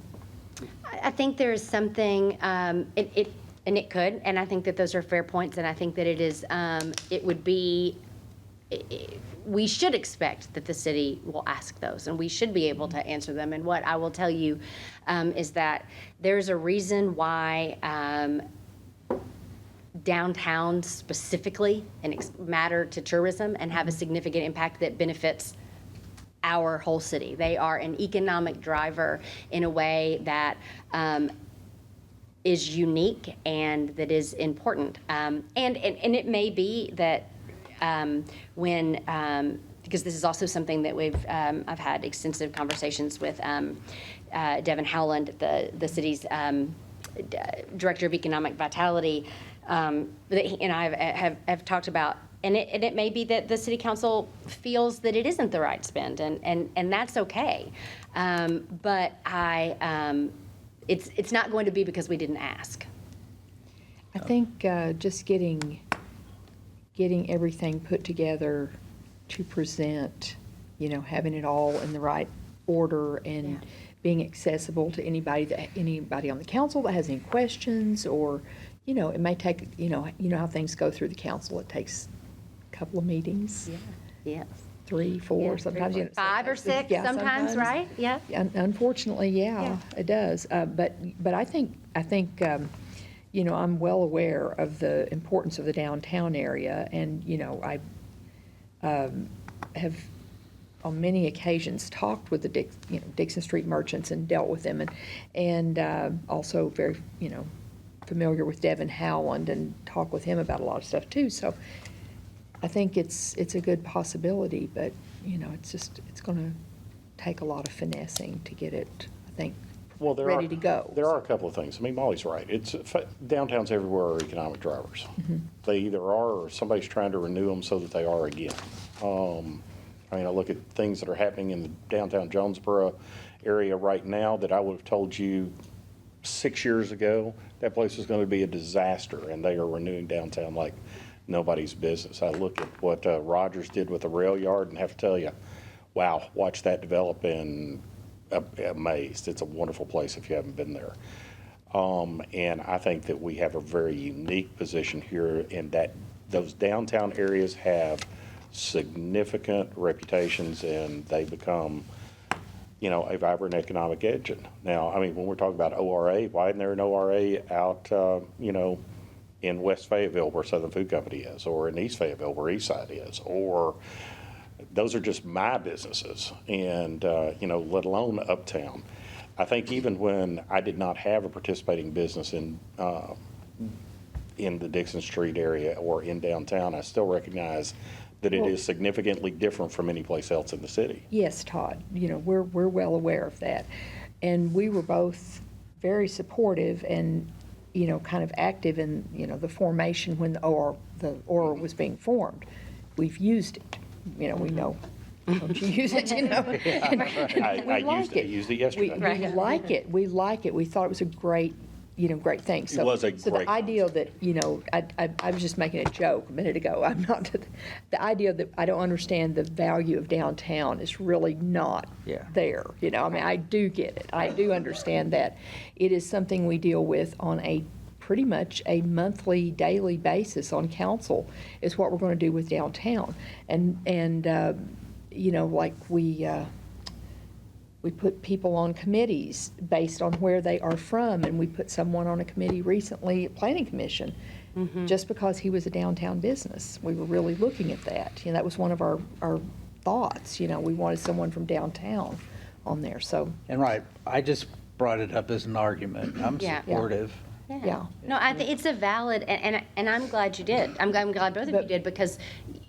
I think there is something, and it could, and I think that those are fair points, and I think that it is, it would be, we should expect that the city will ask those, and we should be able to answer them. And what I will tell you is that there's a reason why downtowns specifically matter to tourism and have a significant impact that benefits our whole city. They are an economic driver in a way that is unique and that is important. And it may be that because this is also something that I've had extensive conversations with Devin Howland, the city's Director of Economic Vitality, that he and I have talked about. And it may be that the city council feels that it isn't the right spend, and that's okay. But it's not going to be because we didn't ask. I think just getting everything put together to present, you know, having it all in the right order and Yeah. being accessible to anybody on the council that has any questions, or, you know, it may take, you know how things go through the council. It takes a couple of meetings, Yes. 3, 4, Yeah, sometimes. You know, 5 or 6 yeah, sometimes, right? Yeah. Unfortunately, yeah, it does. But I think you know, I'm well aware of the importance of the downtown area, and you know, I have on many occasions talked with the Dixon Street merchants and dealt with them, and also very, you know, familiar with Devin Howland and talk with him about a lot of stuff too. So I think it's a good possibility, but you know, it's going to take a lot of finessing to get it, I think, ready to go. There are a couple of things. I mean, Molly's right. Downtowns everywhere are economic drivers. They either are, or somebody's trying to renew them so that they are again. I mean, I look at things that are happening in the downtown Jonesboro area right now that I would have told you 6 years ago that place was going to be a disaster, and they are renewing downtown like nobody's business. I look at what Rogers did with the rail yard and have to tell you, wow, watch that develop, and amazed. It's a wonderful place if you haven't been there. And I think that we have a very unique position here in that those downtown areas have significant reputations, and they become, you know, a vibrant economic engine. Now, I mean, when we're talking about ORA, why isn't there an ORA out, you know, in West Fayetteville where Southern Food Company is, or in East Fayetteville where Eastside is, or those are just my businesses, and, you know, let alone uptown. I think even when I did not have a participating business in the Dixon Street area or in downtown, I still recognize that it is significantly different from any place else in the city. Yes, Todd, you know, we're well aware of that. And we were both very supportive and, you know, kind of active in, you know, the formation when the ORA was being formed. We've used it, you know, we know. Don't you use it, you know? I used it yesterday. We like it. We thought it was a great, you know, great thing. So, It was a so great the idea that, you know, I was just making a joke a minute ago. I'm not, the idea that I don't understand the value of downtown is really not there. You know, I mean, I do get it. I do understand that it is something we deal with on a pretty much a monthly, daily basis on council is what we're going to do with downtown. And you know, like we put people on committees based on where they are from, and we put someone on a committee recently at Planning Commission just because he was a downtown business. We were really looking at that. You know, that was one of our thoughts. You know, we wanted someone from downtown on there. So And right, I just brought it up as an argument. I'm Yeah. supportive. yeah. No, I think it's a valid, and I'm glad you did. I'm glad both of you did, because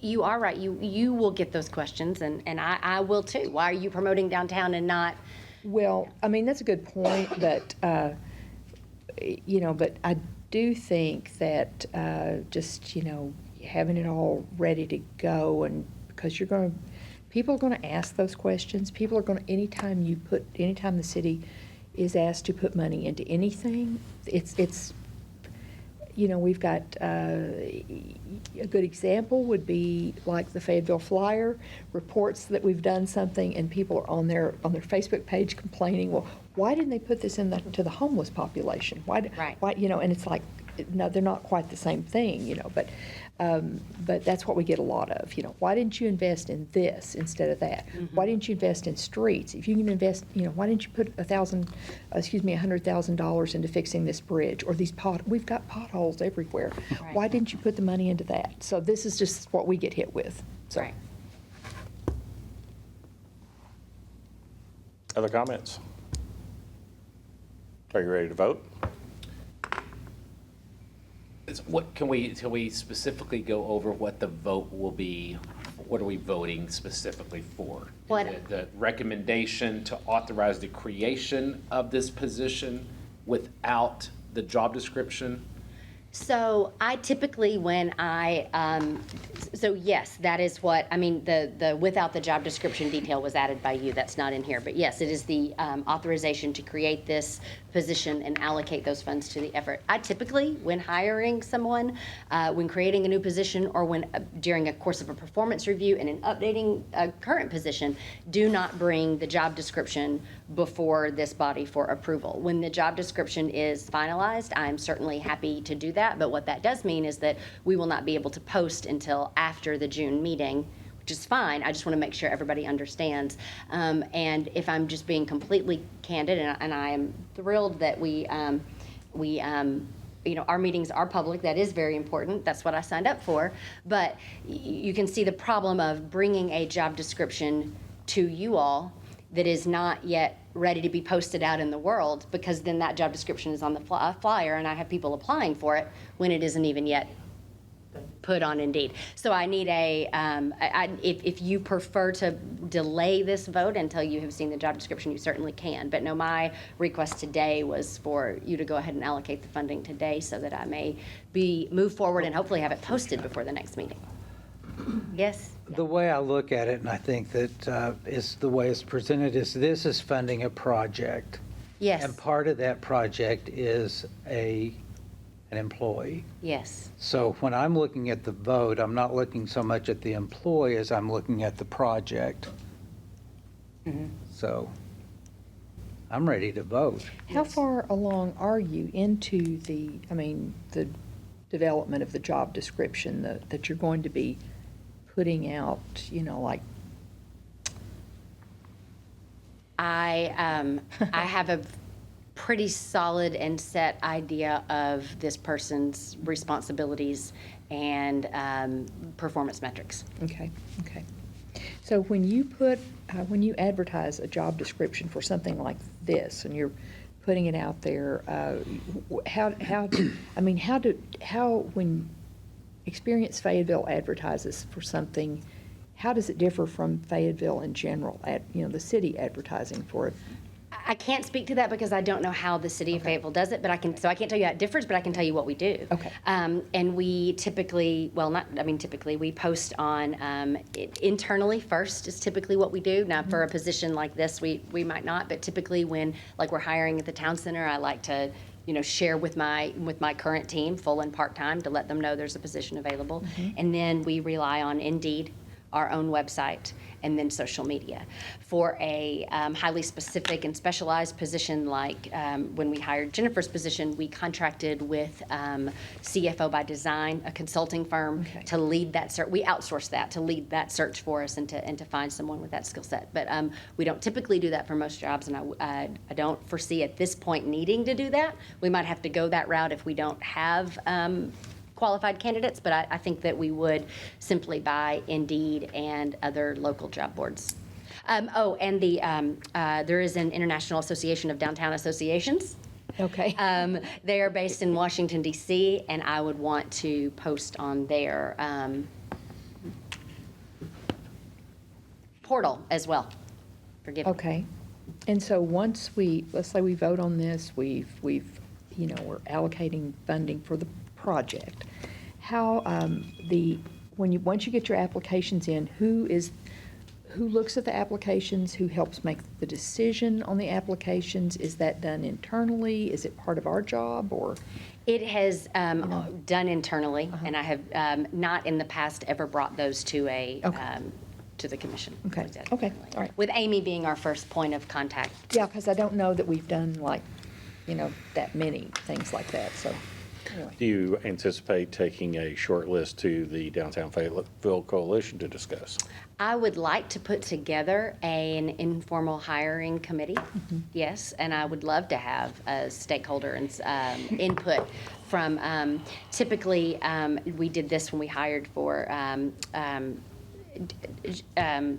you are right. You will get those questions, and I will too. Why are you promoting downtown and not? Well, I mean, that's a good point, but, you know, but I do think that just, you know, having it all ready to go, and because people are going to ask those questions. People are going to, anytime the city is asked to put money into anything, it's, you know, we've got, a good example would be like the Fayetteville Flyer reports that we've done something and people are on their Facebook page complaining, well, why didn't they put this to the homeless population? Right. Why, you know, and it's like, no, they're not quite the same thing, you know, but that's what we get a lot of, you know, why didn't you invest in this instead of that? Why didn't you invest in streets? If you can invest, you know, why didn't you put $100,000 into fixing this bridge or we've got potholes everywhere. Right. Why didn't you put the money into that? So this is just what we get hit with, so. Right. Other comments? Are you ready to vote? What, can we specifically go over what the vote will be? What are we voting specifically for? What- Is it the recommendation to authorize the creation of this position without the job description? So I typically, so yes, that is what, I mean, the without the job description detail was added by you, that's not in here. But yes, it is the authorization to create this position and allocate those funds to the effort. I typically, when hiring someone, when creating a new position, or when during a course of a performance review and in updating a current position, do not bring the job description before this body for approval. When the job description is finalized, I'm certainly happy to do that, but what that does mean is that we will not be able to post until after the June meeting, which is fine. I just want to make sure everybody understands. And if I'm just being completely candid, and I am thrilled that we you know, our meetings are public. That is very important. That's what I signed up for. But you can see the problem of bringing a job description to you all that is not yet ready to be posted out in the world, because then that job description is on the flyer and I have people applying for it when it isn't even yet put on Indeed. So I need if you prefer to delay this vote until you have seen the job description, you certainly can. But no, my request today was for you to go ahead and allocate the funding today so that I may move forward and hopefully have it posted before the next meeting. Yes? The way I look at it, and I think that is the way it's presented, is this is funding a project. Yes. And part of that project is an employee. Yes. So when I'm looking at the vote, I'm not looking so much at the employee as I'm looking at the project. So I'm ready to vote. How far along are you into the development of the job description that you're going to be putting out, you know, like? I have a pretty solid and set idea of this person's responsibilities and performance metrics. Okay. So when you advertise a job description for something like this, and you're putting it out there, when Experience Fayetteville advertises for something, how does it differ from Fayetteville in general, the city advertising for it? I can't speak to that because I don't know how the city of Fayetteville does it, but I can't tell you how it differs, but I can tell you what we do. Okay. And we typically, we post on, internally first is typically what we do. Now, for a position like this, we might not, but typically when, like, we're hiring at the town center, I like to, share with my current team, full and part-time, to let them know there's a position available. And then we rely on Indeed, our own website, and then social media. For a highly specific and specialized position, like when we hired Jennifer's position, we contracted with CFO by Design, a consulting firm, to lead that search. We outsourced that to lead that search for us and to find someone with that skill set. But we don't typically do that for most jobs, and I don't foresee at this point needing to do that. We might have to go that route if we don't have qualified candidates, but I think that we would simply by Indeed and other local job boards. And there is an International Association of Downtown Associations. Okay. They are based in Washington, D.C., and I would want to post on their portal as well. Forgive me. Okay. And so once let's say we vote on this, we're allocating funding for the project. How once you get your applications in, who looks at the applications? Who helps make the decision on the applications? Is that done internally? Is it part of our job, or? It has done internally, and I have not in the past ever brought those to to the commission. Okay, Looked at it okay, internally. all right. With Amy being our first point of contact. Yeah, because I don't know that we've done like, that many things like that, so, anyway. Do you anticipate taking a short list to the Downtown Fayetteville Coalition to discuss? I would like to put together an informal hiring committee, yes, and I would love to have a stakeholder and input from, typically, we did this when we hired for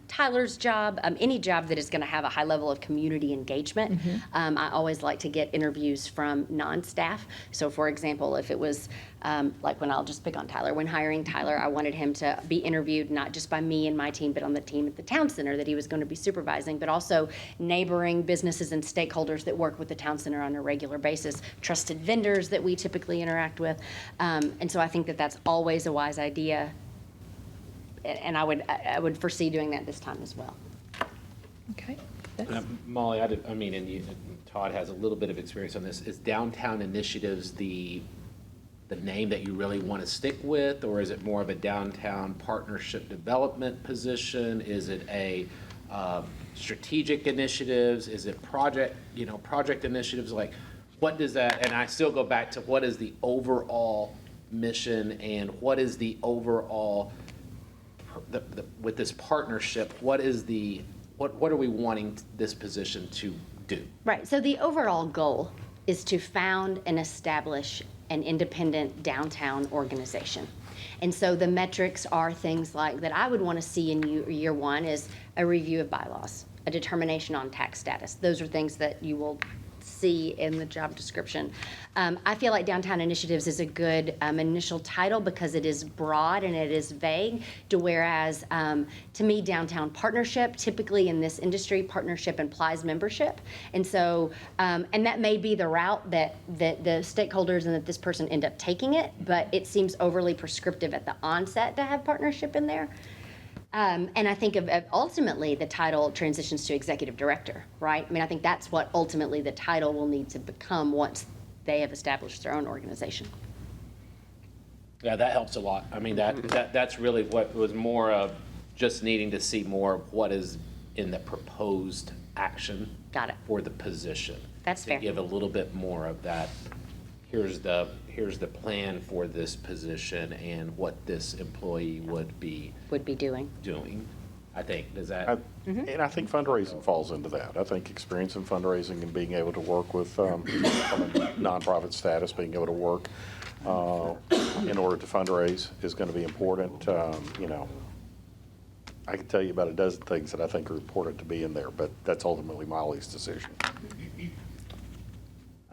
Tyler's job, any job that is going to have a high level of community engagement. I always like to get interviews from non-staff. So for example, if it was like when I'll just pick on Tyler, when hiring Tyler, I wanted him to be interviewed not just by me and my team, but on the team at the town center that he was going to be supervising, but also neighboring businesses and stakeholders that work with the town center on a regular basis, trusted vendors that we typically interact with. And so I think that that's always a wise idea. And I would foresee doing that this time as well. Okay. That's- Molly, and Todd has a little bit of experience on this. Is Downtown Initiatives the name that you really want to stick with, or is it more of a downtown partnership development position? Is it a strategic initiatives? Is it project initiatives? Like, what does that? And I still go back to what is the overall mission and what is the overall with this partnership, what are we wanting this position to do? Right, so the overall goal is to found and establish an independent downtown organization. And so the metrics are things like that I would want to see in year one is a review of bylaws, a determination on tax status. Those are things that you will see in the job description. I feel like Downtown Initiatives is a good initial title because it is broad and it is vague, whereas to me, Downtown Partnership, typically in this industry, partnership implies membership. And so, and that may be the route that the stakeholders and that this person end up taking it, but it seems overly prescriptive at the onset to have partnership in there. And I think of ultimately the title transitions to executive director, right? I mean, I think that's what ultimately the title will need to become once they have established their own organization. Yeah, that helps a lot. I mean, that's really what was more of just needing to see more of what is in the proposed action. Got it. For the position. That's fair. To give a little bit more of that, here's the plan for this position and what this employee would be doing. I think, does that? And I think fundraising falls into that. I think experience in fundraising and being able to work with, from a nonprofit status, being able to work in order to fundraise is going to be important. I can tell you about a dozen things that I think are important to be in there, but that's ultimately Molly's decision.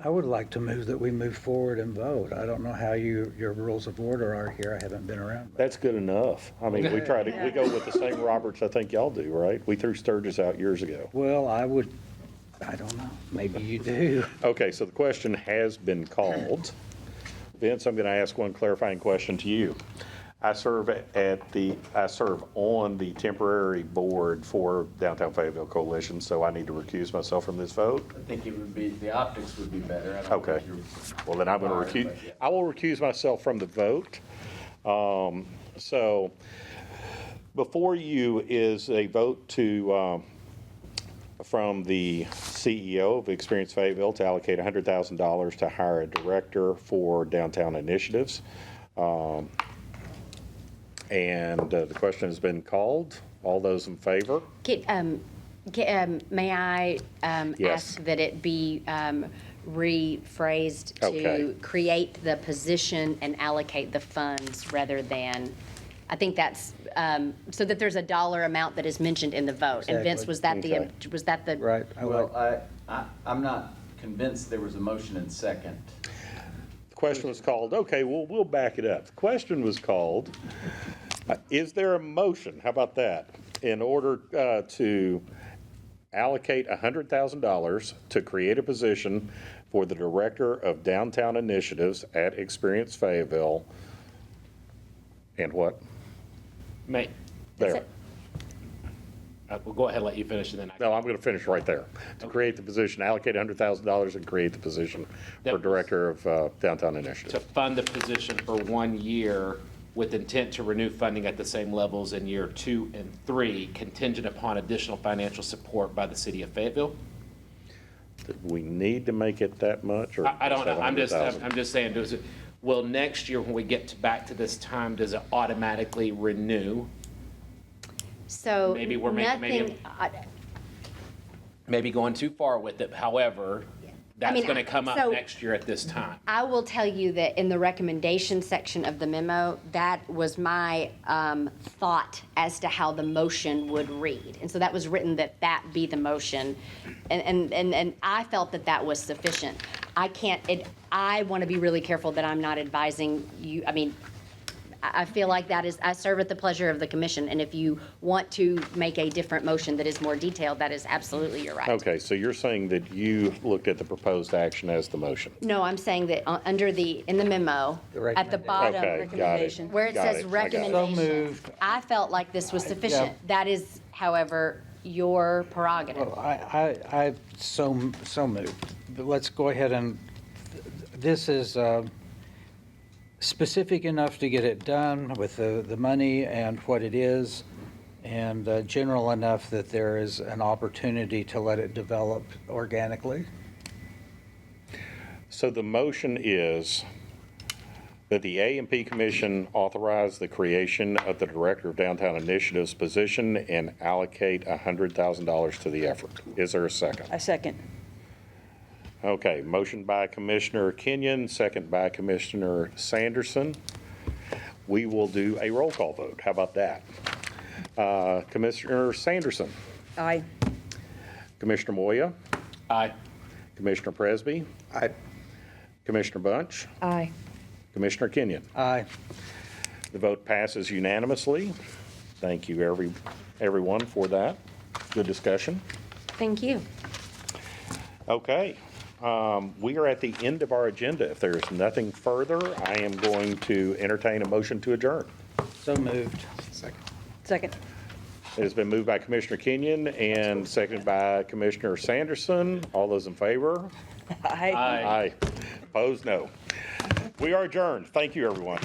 I would like to move that we move forward and vote. I don't know how your rules of order are here. I haven't been around. That's good enough. I mean, we go with the same Roberts I think y'all do, right? We threw Sturgis out years ago. Well, I don't know. Maybe you do. Okay, so the question has been called. Vince, I'm going to ask one clarifying question to you. I serve on the temporary board for Downtown Fayetteville Coalition, so I need to recuse myself from this vote. I think it would be, the optics would be better. I don't Okay. think you're- Well, then I'm going to recuse, But yeah. I will recuse myself from the vote. So before you is a vote to, from the CEO of Experience Fayetteville to allocate $100,000 to hire a director for downtown initiatives. And the question has been called. All those in favor? May I Yes. ask that it be rephrased to Okay. create the position and allocate the funds rather than, I think that's, so that there's a dollar amount that is mentioned in the vote. And Vince, Exactly. was that the? Right. Well, I'm not convinced there was a motion and second. The question was called, okay, we'll back it up. The question was called, is there a motion, how about that, in order to allocate $100,000 to create a position for the Director of Downtown Initiatives at Experience Fayetteville, and what? May, There. We'll go ahead and let you finish and then No, I'm going to finish right there. To create the position, allocate $100,000 and create the position for Director of Downtown to Initiative. fund the position for 1 year with intent to renew funding at the same levels in year 2 and 3, contingent upon additional financial support by the city of Fayetteville. Do we need to make it that much? Or I don't know. I'm $100,000? just saying, will next year, when we get back to this time, does it automatically renew? So Maybe we're making- Maybe going too far with it. However, that's mean, going to come up so- next year at this time. I will tell you that in the recommendation section of the memo, that was my thought as to how the motion would read. And so that was written that that be the motion. And I felt that that was sufficient. I want to be really careful that I'm not advising you. I mean, I feel like I serve at the pleasure of the commission, and if you want to make a different motion that is more detailed, that is absolutely your right. Okay, so you're saying that you looked at the proposed action as the motion? No, I'm saying that in the memo, The at the bottom, Okay, got it. Recommendation. where it Got says it, I got it. recommendation. So moved. I felt like this was sufficient. That is, however, your prerogative. Well, I so moved. But let's go ahead and, this is specific enough to get it done with the money and what it is, and general enough that there is an opportunity to let it develop organically. So the motion is that the A&P Commission authorize the creation of the Director of Downtown Initiatives position and allocate $100,000 to the effort. Is there a second? I second. Okay, motion by Commissioner Kenyon, second by Commissioner Sanderson. We will do a roll call vote. How about that? Commissioner Sanderson, Aye. Commissioner Moya, Aye. Commissioner Presby, I, Commissioner Bunch, Aye. Commissioner Kenyon. Aye. The vote passes unanimously. Thank you, everyone, for that. Good discussion. Thank you. Okay, we are at the end of our agenda. If there's nothing further, I am going to entertain a motion to adjourn. So moved. Second. It has been moved by Commissioner Kenyon and seconded by Commissioner Sanderson. All those in favor? Aye. Aye. Opposed? No. We are adjourned. Thank you, everyone.